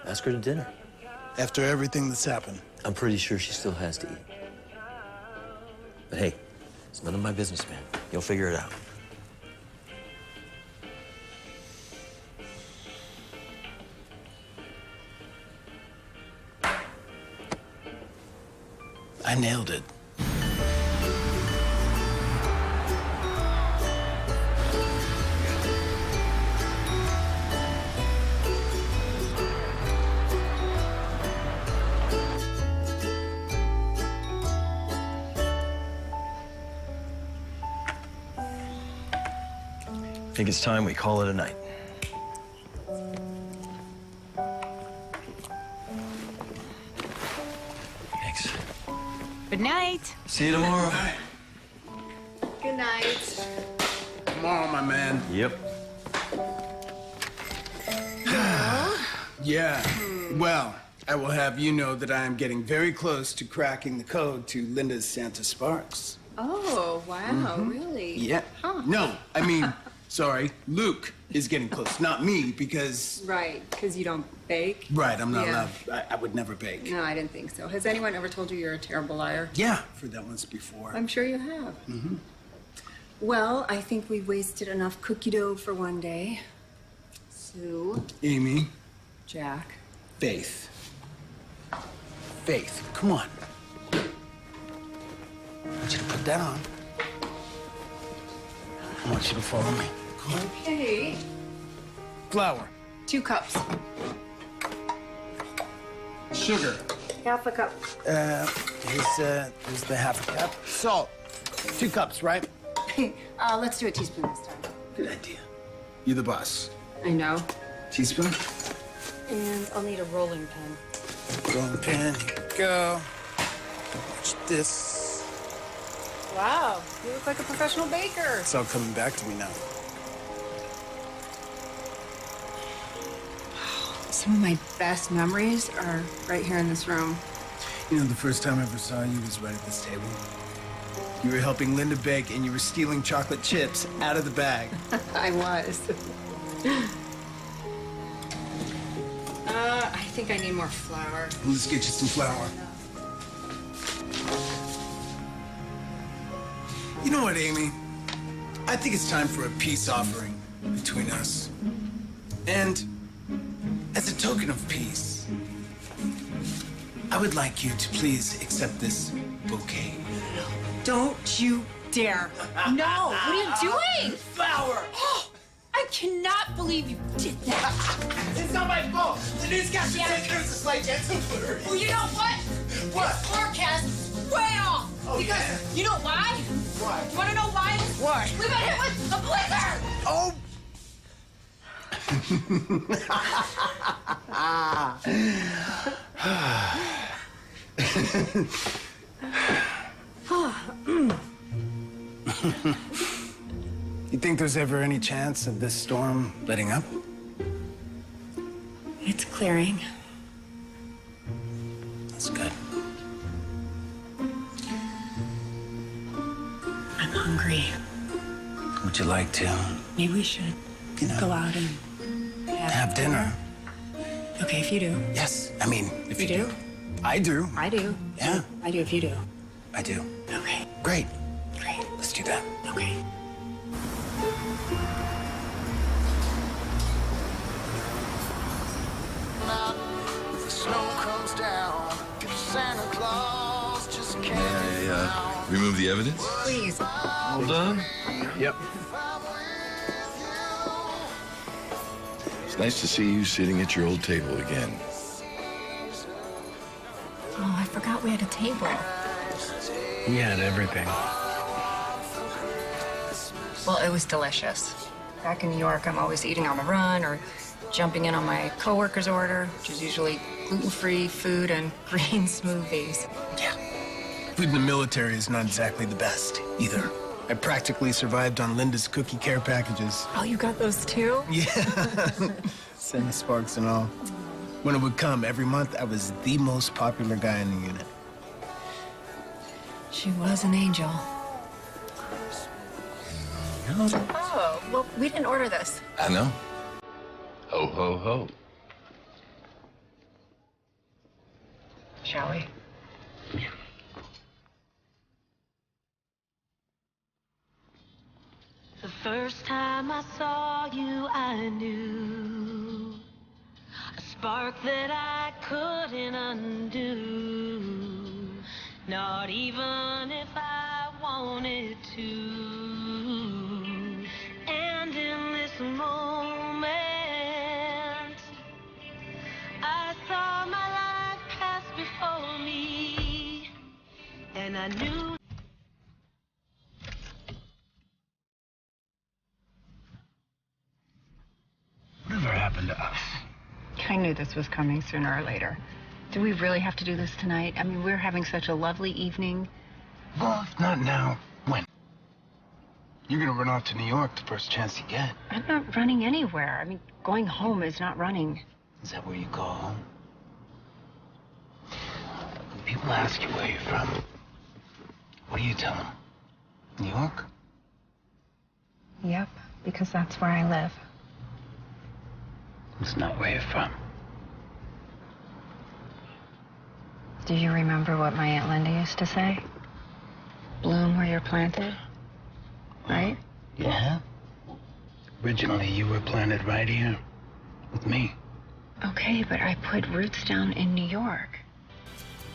Ask her to dinner. After everything that's happened? I'm pretty sure she still has to eat. But hey, it's none of my business, man. You'll figure it out. I nailed it. I think it's time we call it a night. Thanks. Good night. See you tomorrow. Good night. Tomorrow, my man. Yep. Yeah. Well, I will have you know that I am getting very close to cracking the code to Linda's Santa Sparks. Oh, wow, really? Yeah. Huh. No, I mean, sorry, Luke is getting close, not me, because... Right, because you don't bake? Right, I'm not Yeah. allowed. I would never bake. No, I didn't think so. Has anyone ever told you you're a terrible liar? Yeah, I've heard that once before. I'm sure you have. Mm-hmm. Well, I think we've wasted enough cookie dough for one day. Sue. Amy. Jack. Faith. Faith, come on. I want you to put that on. I want you to follow me. Come on. Okay. Flour. 2 cups. Sugar. Half a cup. Here's the half a cup. Salt. 2 cups, right? Let's do a teaspoon this time. Good idea. You're the boss. I know. Teaspoon? And I'll need a rolling pin. Rolling pin. Here we go. Watch this. Wow, you look like a professional baker. It's all coming back to me now. Some of my best memories are right here in this room. You know, the first time I ever saw you was right at this table. You were helping Linda bake, and you were stealing chocolate chips out of the bag. I was. I think I need more flour. Let's get you some flour. You know what, Amy? I think it's time for a peace offering between us. And as a token of peace, I would like you to please accept this bouquet. Don't you dare. No, what are you doing? Flower! I cannot believe you did that. It's not my fault. The newscaster said there was a slight chance of flurry. Well, you know what? What? This forecast is way off. Oh, because yeah. you know why? Why? You want to know why? Why? We got hit with a blizzard. Oh! You think there's ever any chance of this storm letting up? It's clearing. That's good. I'm hungry. Would you like to Maybe we should go out and have dinner? Okay, if you do. Yes. I mean, if You do? I do. I do. Yeah, I do if you do. I do. Okay. Great. Great. Let's do that. Okay. The snow comes down. Santa Claus just May I remove the evidence? Please. All done? Yep. It's nice to see you sitting at your old table again. Oh, I forgot we had a table. We had everything. Well, it was delicious. Back in New York, I'm always eating on the run or jumping in on my coworker's order, which is usually gluten-free food and green smoothies. Food in the military is not exactly the best, either. I practically survived on Linda's cookie care packages. Oh, you got those too? Yeah. Send sparks and all. When it would come every month, I was the most popular guy in the unit. She was an angel. No. Oh, well, we didn't order this. I know. Ho, ho, ho. Shall we? The first time I saw you, I knew a spark that I couldn't undo, not even if I wanted to. And in this moment, I saw my life pass before me, and I knew. Whatever happened to us? I knew this was coming sooner or later. Do we really have to do this tonight? I mean, we're having such a lovely evening. Well, if not now, when? You're gonna run off to New York the first chance you get. I'm not running anywhere. I mean, going home is not running. Is that where you go home? When people ask you where you're from, what do you tell them? New York? Yep, because that's where I live. It's not where you're from. Do you remember what my Aunt Linda used to say? Bloom where you're planted, right? Yeah? Originally, you were planted right here with me. Okay, but I put roots down in New York.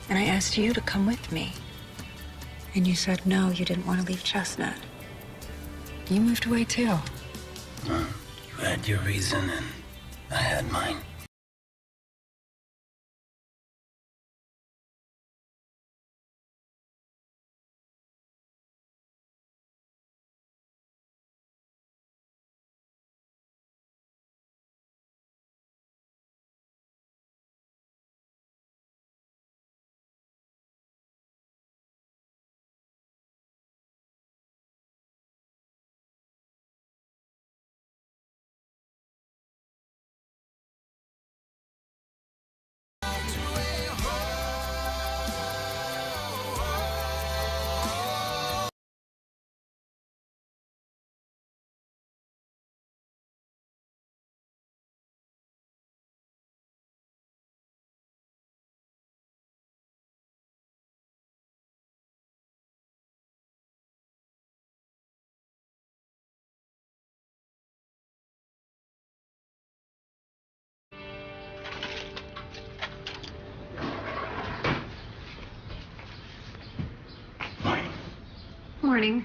And I asked you to come with me. And you said no, you didn't want to leave Chestnut. You moved away too. You had your reason, and I had mine. Morning.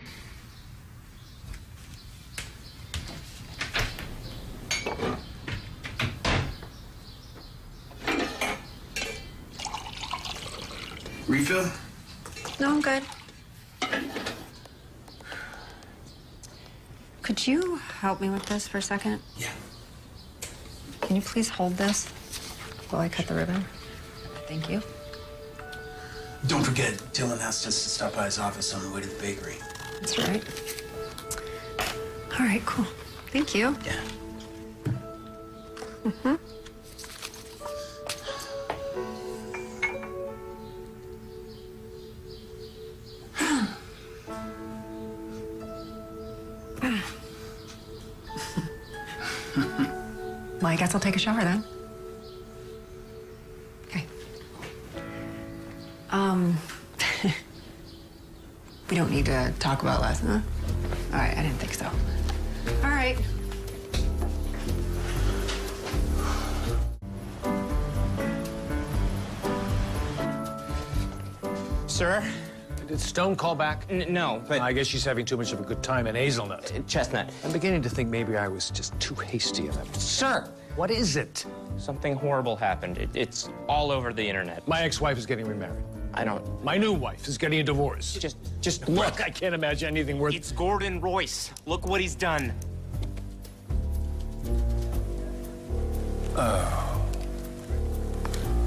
Refill? No, I'm good. Could you help me with this for a second? Yeah. Can you please hold this while I cut the ribbon? Thank you. Don't forget, Dylan asked us to stop by his office on the way to the bakery. That's right. All right, cool. Thank you. Yeah. Mm-hmm. Well, I guess I'll take a shower then. Okay. We don't need to talk about last, huh? All right, I didn't think so. All right. Sir? Did Stone call back? No, but... I guess she's having too much of a good time in Hazelnut. Chestnut. I'm beginning to think maybe I was just too hasty in that. Sir! What is it? Something horrible happened. It's all over the internet. My ex-wife is getting remarried. I don't... My new wife is getting a divorce. Just look. I can't imagine anything worth... It's Gordon Royce. Look what he's done. Oh.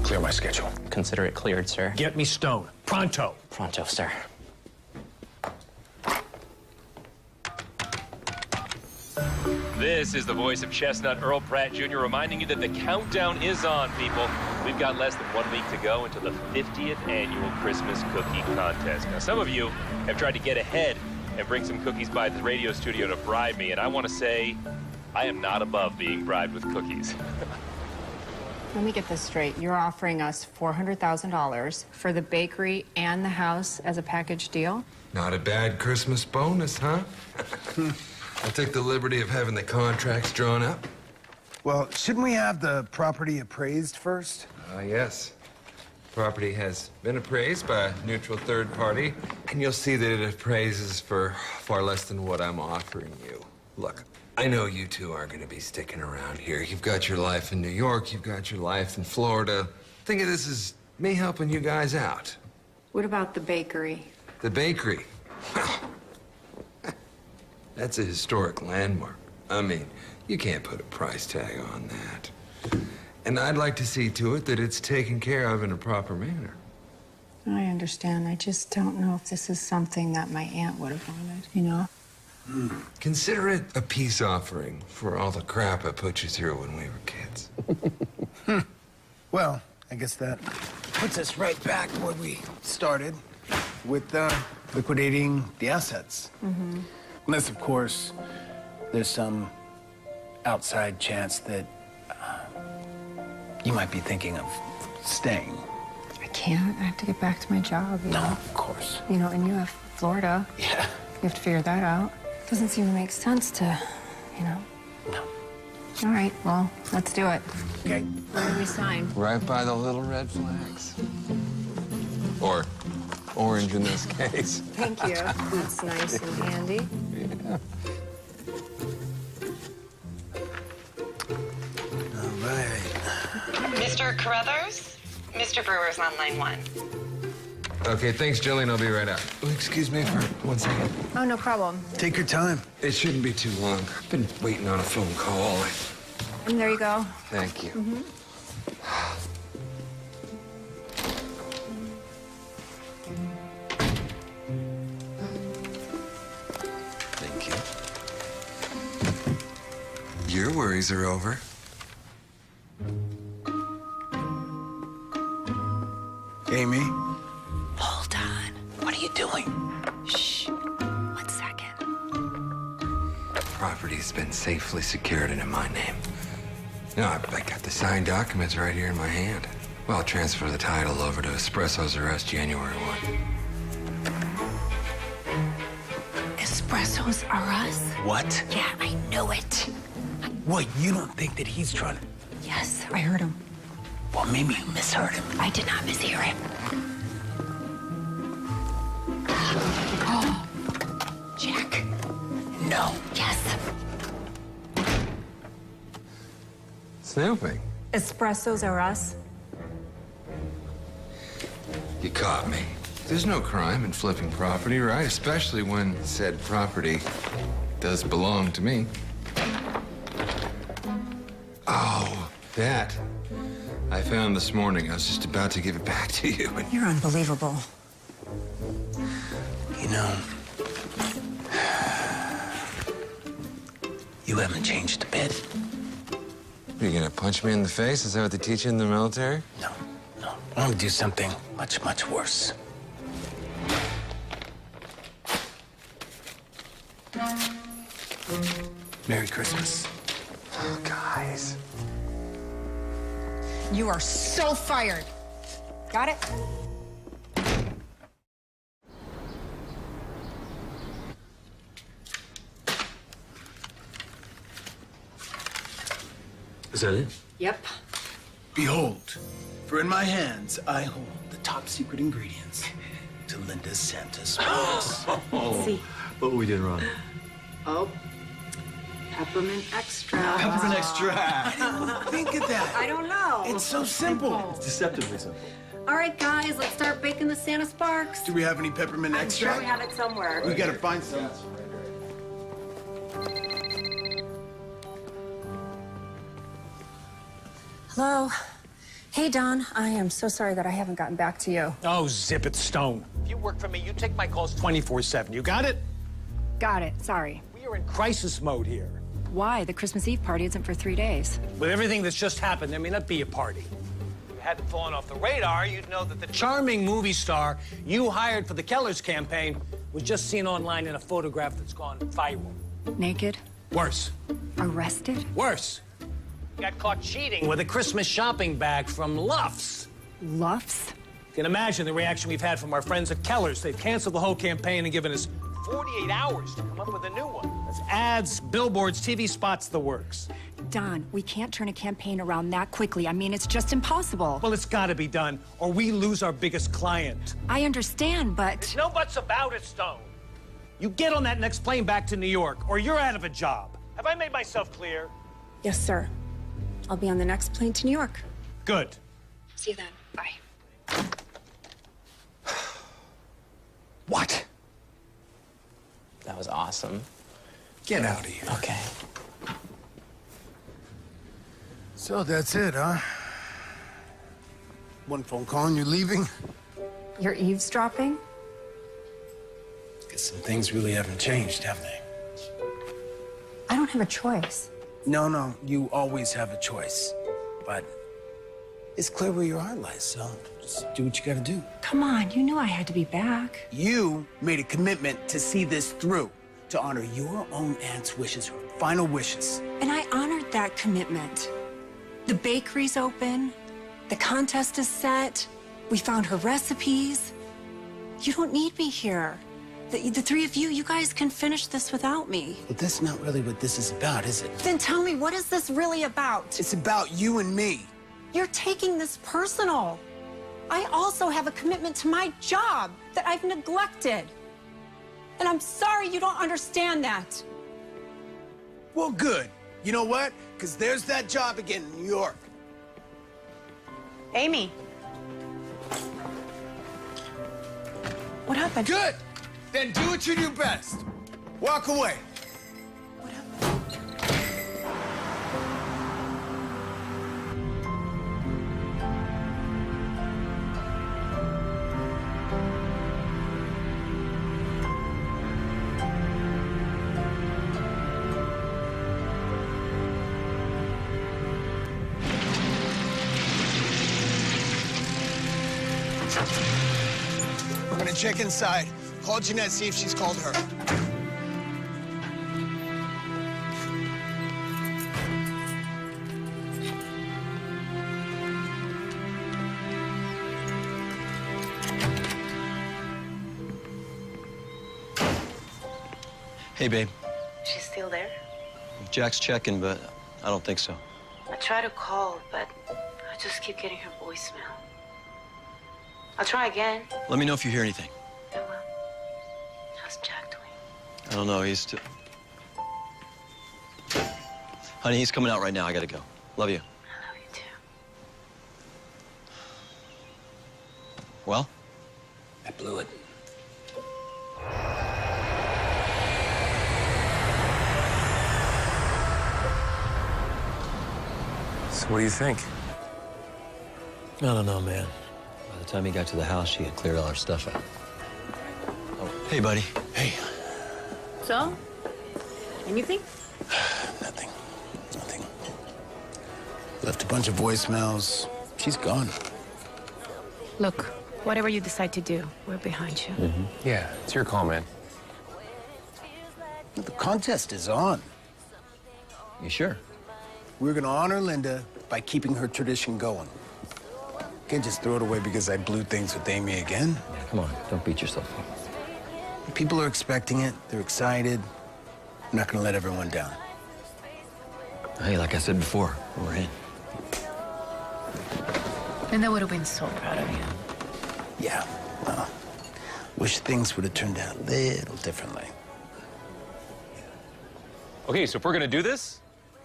Clear my schedule. Consider it cleared, sir. Get me Stone. Pronto. Pronto, sir. This is the voice of Chestnut Earl Pratt Jr. reminding you that the countdown is on, people. We've got less than 1 week to go until the 50th annual Christmas cookie contest. Now, some of you have tried to get ahead and bring some cookies by the radio studio to bribe me, and I want to say I am not above being bribed with cookies. Let me get this straight. You're offering us $400,000 for the bakery and the house as a package deal? Not a bad Christmas bonus, huh? I took the liberty of having the contracts drawn up. Well, shouldn't we have the property appraised first? Yes. Property has been appraised by a neutral third party, and you'll see that it appraises for far less than what I'm offering you. Look, I know you two aren't going to be sticking around here. You've got your life in New York, you've got your life in Florida. Think of this as me helping you guys out. What about the bakery? The bakery. That's a historic landmark. I mean, you can't put a price tag on that. And I'd like to see to it that it's taken care of in a proper manner. I understand. I just don't know if this is something that my aunt would have wanted, you know? Consider it a peace offering for all the crap I put you through when we were kids. Well, I guess that puts us right back where we started with liquidating the assets. Mm-hmm. Unless, of course, there's some outside chance that you might be thinking of staying. I can't. I have to get back to my job. No, of course. You know, and you have Florida. Yeah. You have to figure that out. Doesn't seem to make sense to, you know. No. All right, well, let's do it. Okay. Where do we sign? Right by the little red flags. Or orange in this case. Thank you. That's nice and handy. Yeah. All right. Mr. Carruthers, Mr. Brewer's on line 1. Okay, thanks, Jillian. I'll be right out. Oh, excuse me for 1 second. Oh, no problem. Take your time. It shouldn't be too long. I've been waiting on a phone call. And there you go. Thank you. Mm-hmm. Thank you. Your worries are over. Amy? Hold on. What are you doing? Shh. 1 second. The property's been safely secured and in my name. No, I got the signed documents right here in my hand. Well, I'll transfer the title over to Espresso's arrest January 1. Espressos are us? What? Yeah, I know it. What, you don't think that he's trying to... Yes, I heard him. Well, maybe you misheard him. I did not mishear him. Oh, Jack. No. Yes. Snooping. Espressos are us. You caught me. There's no crime in flipping property, right? Especially when said property does belong to me. Oh, that I found this morning. I was just about to give it back to you. You're unbelievable. You know, you haven't changed a bit. Are you gonna punch me in the face? Is that what they teach you in the military? No. I want to do something much, much worse. Merry Christmas. Oh, guys. You are so fired. Got it? Is that it? Yep. Behold, for in my hands I hold the top secret ingredients to Linda's Santa Sparks. See. What were we doing wrong? Oh. Peppermint extra. Peppermint extract. Think of that. I don't know. It's so simple. It's deceptively simple. All right, guys, let's start baking the Santa Sparks. Do we have any peppermint I'm extract? sure we have it somewhere. We gotta find some. Hello. Hey, Don. I am so sorry that I haven't gotten back to you. Oh, zip it, Stone. If you work for me, you take my calls 24/7. You got it? Got it. Sorry. We are in crisis mode here. Why? The Christmas Eve party isn't for 3 days. With everything that's just happened, there may not be a party. If it hadn't fallen off the radar, you'd know that the charming movie star you hired for the Kellers campaign was just seen online in a photograph that's gone viral. Naked? Worse. Arrested? Worse. Got caught cheating with a Christmas shopping bag from Luff's. Luff's? You can imagine the reaction we've had from our friends at Kellers. They've canceled the whole campaign and given us 48 hours to come up with a new one. That's ads, billboards, TV spots, the works. Don, we can't turn a campaign around that quickly. I mean, it's just impossible. Well, it's got to be done, or we lose our biggest client. I understand, but... There's no buts about it, Stone. You get on that next plane back to New York, or you're out of a job. Have I made myself clear? Yes, sir. I'll be on the next plane to New York. Good. See you then. Bye. What? That was awesome. Get out of here. Okay. So that's it, huh? One phone call and you're leaving? You're eavesdropping? Guess some things really haven't changed, have they? I don't have a choice. No, you always have a choice. But it's clear where your heart lies, so just do what you gotta do. Come on, you knew I had to be back. You made a commitment to see this through, to honor your own aunt's wishes, her final wishes. And I honored that commitment. The bakery's open. The contest is set. We found her recipes. You don't need me here. The three of you guys can finish this without me. But that's not really what this is about, is it? Then tell me, what is this really about? It's about you and me. You're taking this personal. I also have a commitment to my job that I've neglected. And I'm sorry you don't understand that. Well, good. You know what? Because there's that job again in New York. Amy. What happened? Good. Then do what you do best. Walk away. I'm gonna check inside. Call Jeanette, see if she's called her. Hey, babe. She's still there? Jack's checking, but I don't think so. I try to call, but I just keep getting her voicemail. I'll try again. Let me know if you hear anything. I will. How's Jack doing? I don't know, he's too... Honey, he's coming out right now. I gotta go. Love you. I love you too. Well? I blew it. So what do you think? I don't know, man. By the time he got to the house, she had cleared all her stuff out. Oh, hey, buddy. Hey. So? Anything? Nothing. Left a bunch of voicemails. She's gone. Look, whatever you decide to do, we're behind you. Yeah, it's your call, man. The contest is on. You sure? We're gonna honor Linda by keeping her tradition going. Can't just throw it away because I blew things with Amy again. Yeah, come on, don't beat yourself up. People are expecting it. They're excited. I'm not gonna let everyone down. Hey, like I said before, we're in. Linda would have been so proud of you. Yeah. Wish things would have turned out a little differently. Okay, so if we're gonna do this,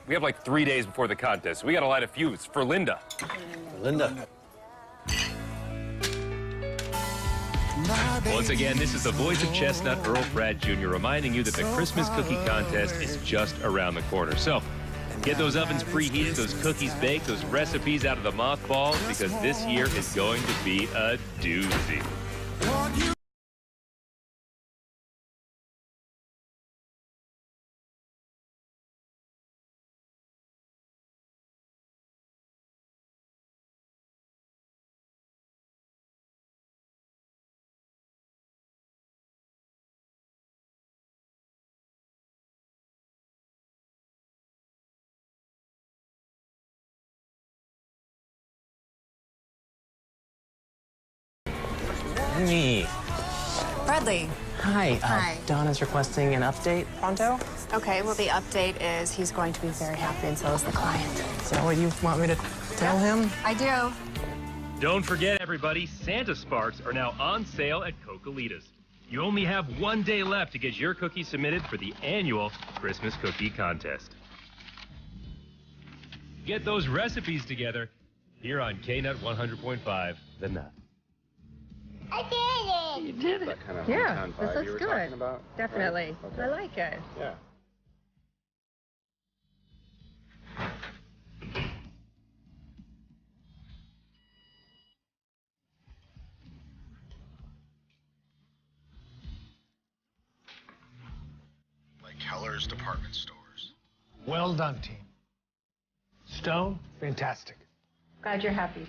we have like 3 days before the contest. We gotta light a fuse for Linda. Linda. Once again, this is the voice of Chestnut, Earl Pratt Jr., reminding you that the Christmas cookie contest is just around the corner. So, get those ovens preheated, those cookies baked, those recipes out of the mothballs, because this year is going to be a doozy. Amy. Bradley. Hi. Hi. Donna's requesting an update pronto. Okay, well, the update is he's going to be very happy, and so is the client. Is that what you want me to tell him? I do. Don't forget, everybody, Santa Sparks are now on sale at Cocolitas. You only have 1 day left to get your cookie submitted for the annual Christmas Cookie Contest. Get those recipes together here on KNUT 100.5, The Nut. I did it! You did it. That kind of Yeah, hometown this vibe looks you were good. talking about? Definitely. Right? Okay. I like it. Yeah. Like Keller's department stores. Well done, team. Stone, fantastic. Glad you're happy.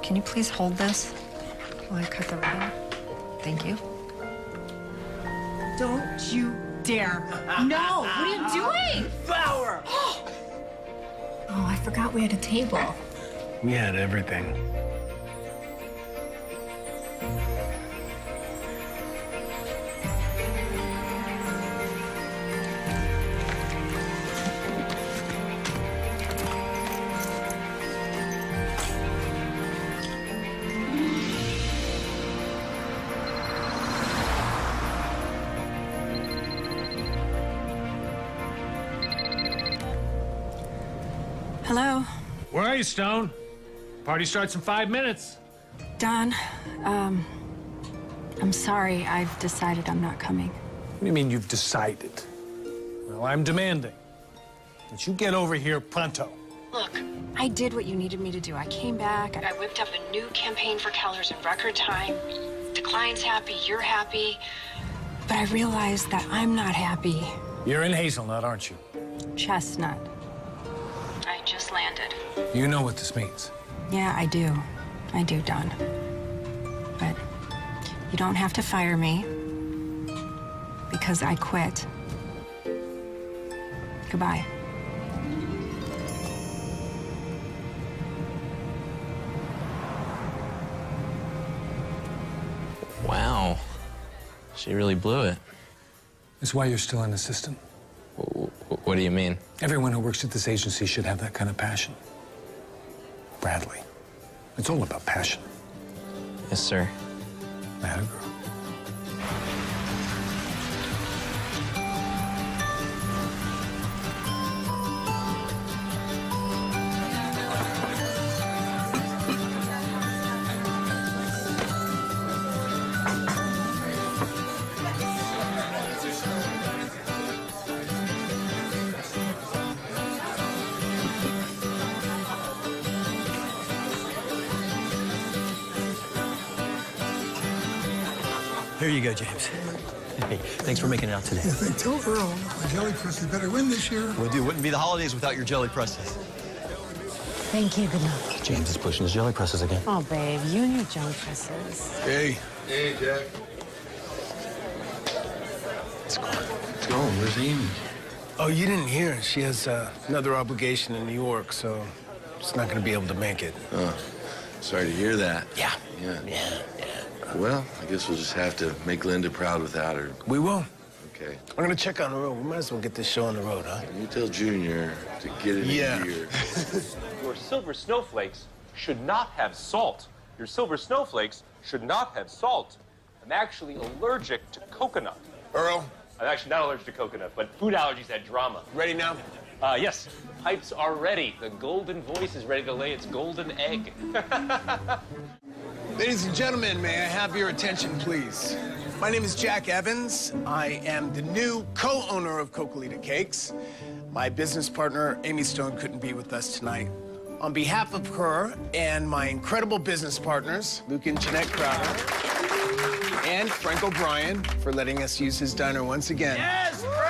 Can you please hold this while I cut the ribbon? Thank you. Don't you dare. No, what are you doing? Flower! Oh, I forgot we had a table. We had everything. Hello, Where are you, Stone? Party starts in 5 minutes. Don. I'm sorry. I've decided I'm not coming. What do you mean you've decided? Well, I'm demanding that you get over here pronto. Look, I did what you needed me to do. I came back. I whipped up a new campaign for Kellers in record time. The client's happy. You're happy. But I realized that I'm not happy. You're in Hazelnut, aren't you? Chestnut. I just landed. You know what this means. Yeah, I do. I do, Don. But you don't have to fire me because I quit. Goodbye. Wow. She really blew it. That's why you're still an assistant. What do you mean? Everyone who works at this agency should have that kind of passion. Bradley, it's all about passion. Yes, sir. That a girl. Here you go, James. Hey, thanks for making it out today. Yeah, tell Earl my jelly presses better win this year. Well, dude, wouldn't be the holidays without your jelly presses. Thank you. Good night. James is pushing his jelly presses again. Oh, babe, you and your jelly presses. Hey. Hey, Jack. Let's go. Let's go. Where's Amy? Oh, you didn't hear. She has another obligation in New York, so she's not going to be able to make it. Oh, sorry to hear that. Yeah. Yeah. Well, I guess we'll just have to make Linda proud without her. We will. Okay. I'm going to check on the road. We might as well get this show on the road, huh? You tell Junior to get it in gear. Your silver snowflakes should not have salt. Your silver snowflakes should not have salt. I'm actually allergic to coconut. Earl? I'm actually not allergic to coconut, but food allergies had drama. Ready now? Yes. Pipes are ready. The golden voice is ready to lay its golden egg. Ladies and gentlemen, may I have your attention, please? My name is Jack Evans. I am the new co-owner of Cocolita Cakes. My business partner, Amy Stone, couldn't be with us tonight. On behalf of her and my incredible business partners, Luke and Jeanette Crowder, and Frank O'Brien, for letting us use his diner once again. Yes, Frank!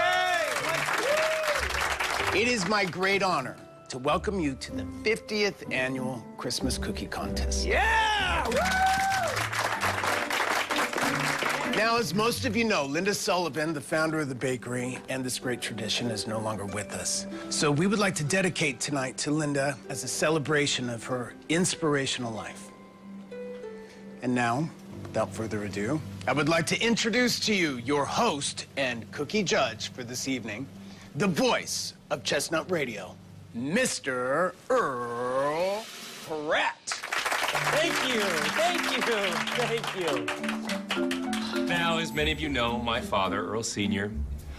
It is my great honor to welcome you to the 50th annual Christmas Cookie Contest. Yeah! Woo! Now, as most of you know, Linda Sullivan, the founder of the bakery and this great tradition, is no longer with us. So we would like to dedicate tonight to Linda as a celebration of her inspirational life. And now, without further ado, I would like to introduce to you your host and cookie judge for this evening, the voice of Chestnut Radio, Mr. Earl Pratt. Thank you. Now, as many of you know, my father, Earl Sr.,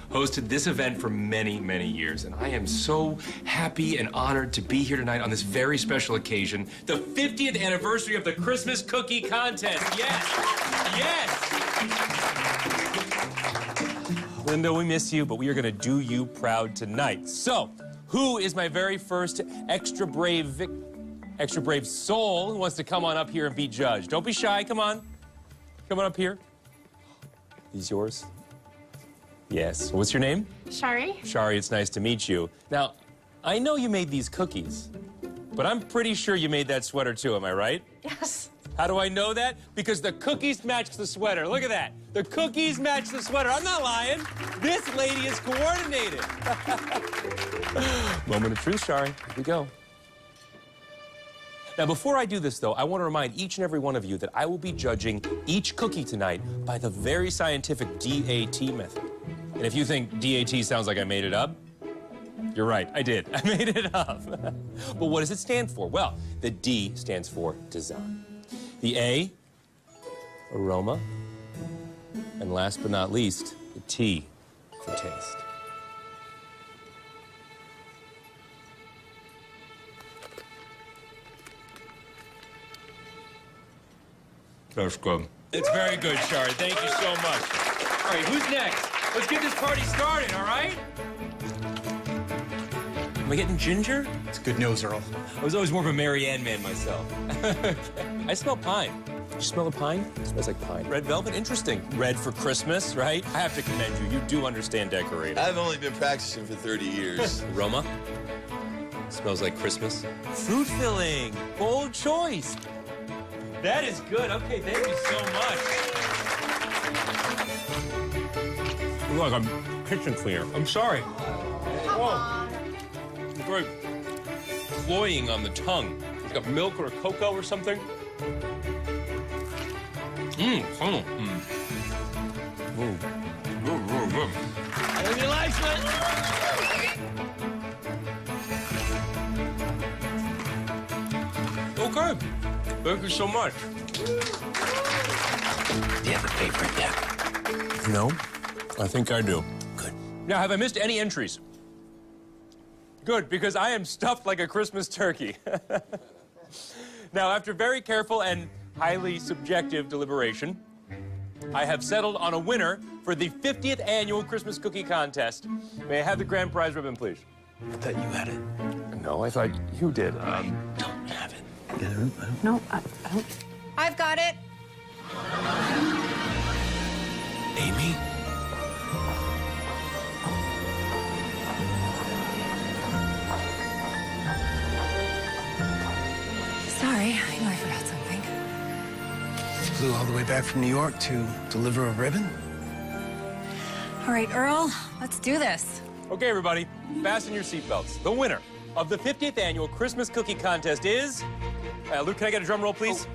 hosted this event for many, many years, and I am so happy and honored to be here tonight on this very special occasion, the 50th anniversary of the Christmas Cookie Contest. Yes! Linda, we miss you, but we are going to do you proud tonight. So, who is my very first extra brave soul who wants to come on up here and be judged? Don't be shy. Come on. Come on up here. These yours? Yes. What's your name? Shari. Shari, it's nice to meet you. Now, I know you made these cookies, but I'm pretty sure you made that sweater too, am I right? Yes. How do I know that? Because the cookies match the sweater. Look at that. The cookies match the sweater. I'm not lying. This lady is coordinated. Moment of truth, Shari. Here we go. Now, before I do this, though, I want to remind each and every one of you that I will be judging each cookie tonight by the very scientific DAT method. And if you think DAT sounds like I made it up, you're right, I did. I made it up. But what does it stand for? Well, the D stands for design. The A, aroma. And last but not least, the T for taste. That's good. It's very good, Shari. Thank you so much. All right, who's next? Let's get this party started, all right? Am I getting ginger? It's good news, Earl. I was always more of a Mary Ann man myself. Okay. I smell pine. you smell the pine? It smells like pine. Red velvet, interesting. Red for Christmas, right? I have to commend you. You do understand decorating. I've only been practicing for 30 years. Aroma? Smells like Christmas. Fruit filling. Bold choice. That is good. Okay, thank you so much. Look, I'm kitchen cleaner. I'm sorry. Whoa. It's very cloying on the tongue. It's got milk or cocoa or something. Mmm. Good. Hope you like it. Okay. Thank you so much. Do you have a favorite yet? No, I think I do. Good. Now, have I missed any entries? Good, because I am stuffed like a Christmas turkey. Now, after very careful and highly subjective deliberation, I have settled on a winner for the 50th annual Christmas Cookie Contest. May I have the grand prize ribbon, please? I thought you had it. No, I thought you did. I don't have it. No, I don't. I've got it. Amy? Sorry, I know I forgot something. Flew all the way back from New York to deliver a ribbon? All right, Earl, let's do this. Okay, everybody, fasten your seatbelts. The winner of the 50th annual Christmas Cookie Contest is... Luke, can I get a drum roll, please?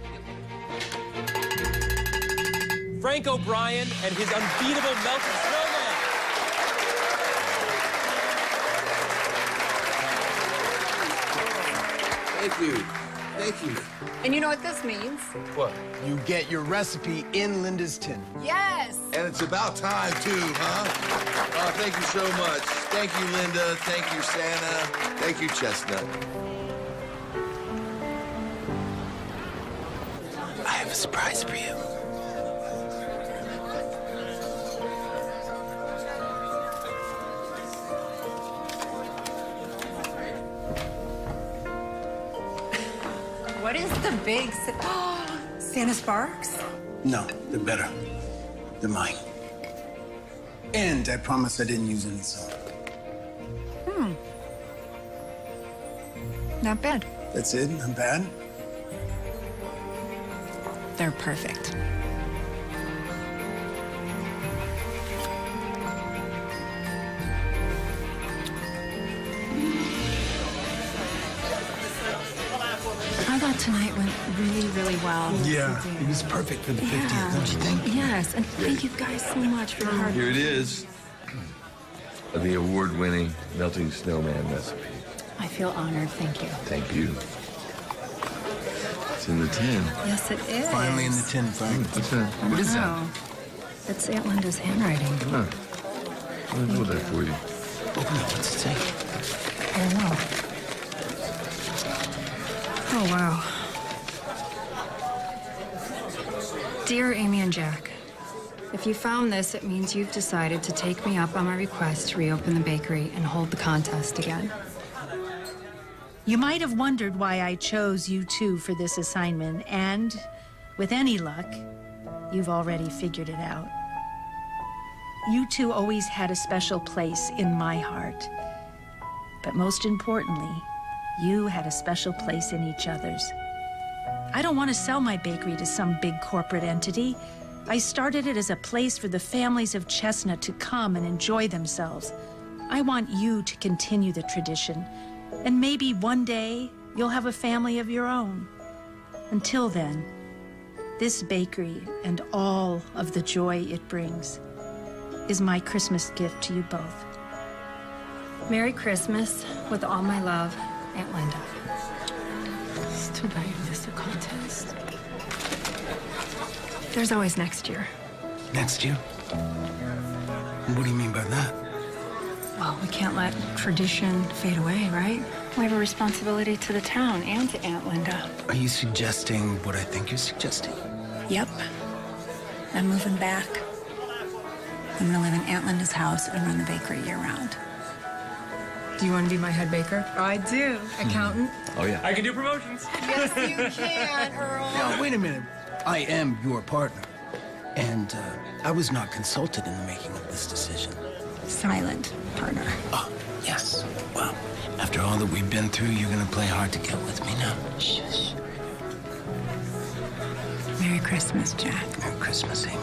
Frank O'Brien and his unbeatable melted snowman. Thank you. Thank you. And you know what this means? What? You get your recipe in Linda's tin. Yes. And it's about time, too, huh? Oh, thank you so much. Thank you, Linda. Thank you, Santa. Thank you, Chestnut. I have a surprise for you. What is the big Santa Sparks? No, they're better. They're mine. And I promise I didn't use any salt. Not bad. That's it? Not bad? They're perfect. I thought tonight went really, really well. Yeah, it was perfect for the 50th, don't you think? Yes, and thank you guys so much for your hard Here work. it is. The award-winning melting snowman recipe. I feel honored, thank you. Thank you. It's in the tin. Yes, it is. Finally in the tin, Frank. What's that? What is that? Wow. It's Aunt Linda's handwriting. Huh. I'll know that for you. Open it. What's it say? Oh, wow. Oh, wow. Dear Amy and Jack, if you found this, it means you've decided to take me up on my request to reopen the bakery and hold the contest again. You might have wondered why I chose you two for this assignment, and with any luck, you've already figured it out. You two always had a special place in my heart. But most importantly, you had a special place in each other's. I don't want to sell my bakery to some big corporate entity. I started it as a place for the families of Chestnut to come and enjoy themselves. I want you to continue the tradition. And maybe one day you'll have a family of your own. Until then, this bakery and all of the joy it brings is my Christmas gift to you both. Merry Christmas with all my love, Aunt Linda. It's too bad you missed the contest. There's always next year. Next year? What do you mean by that? Well, we can't let tradition fade away, right? We have a responsibility to the town and to Aunt Linda. Are you suggesting what I think you're suggesting? Yep. I'm moving back. I'm gonna live in Aunt Linda's house and run the bakery year-round. Do you want to be my head baker? I do. Accountant? Oh, yeah. I can do promotions. Yes, you can, Earl. Now, wait a minute. I am your partner, and I was not consulted in the making of this decision. Silent partner. Oh, yes. Well, after all that we've been through, you're gonna play hard to get with me now. Shush. Merry Christmas, Jack. Merry Christmas, Amy.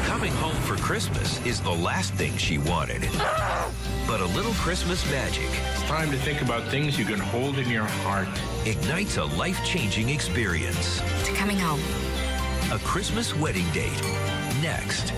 Coming home for Christmas is the last thing she wanted. But a little Christmas magic. It's time to think about things you can hold in your heart. Ignites a life-changing experience. To coming home. A Christmas wedding date. Next.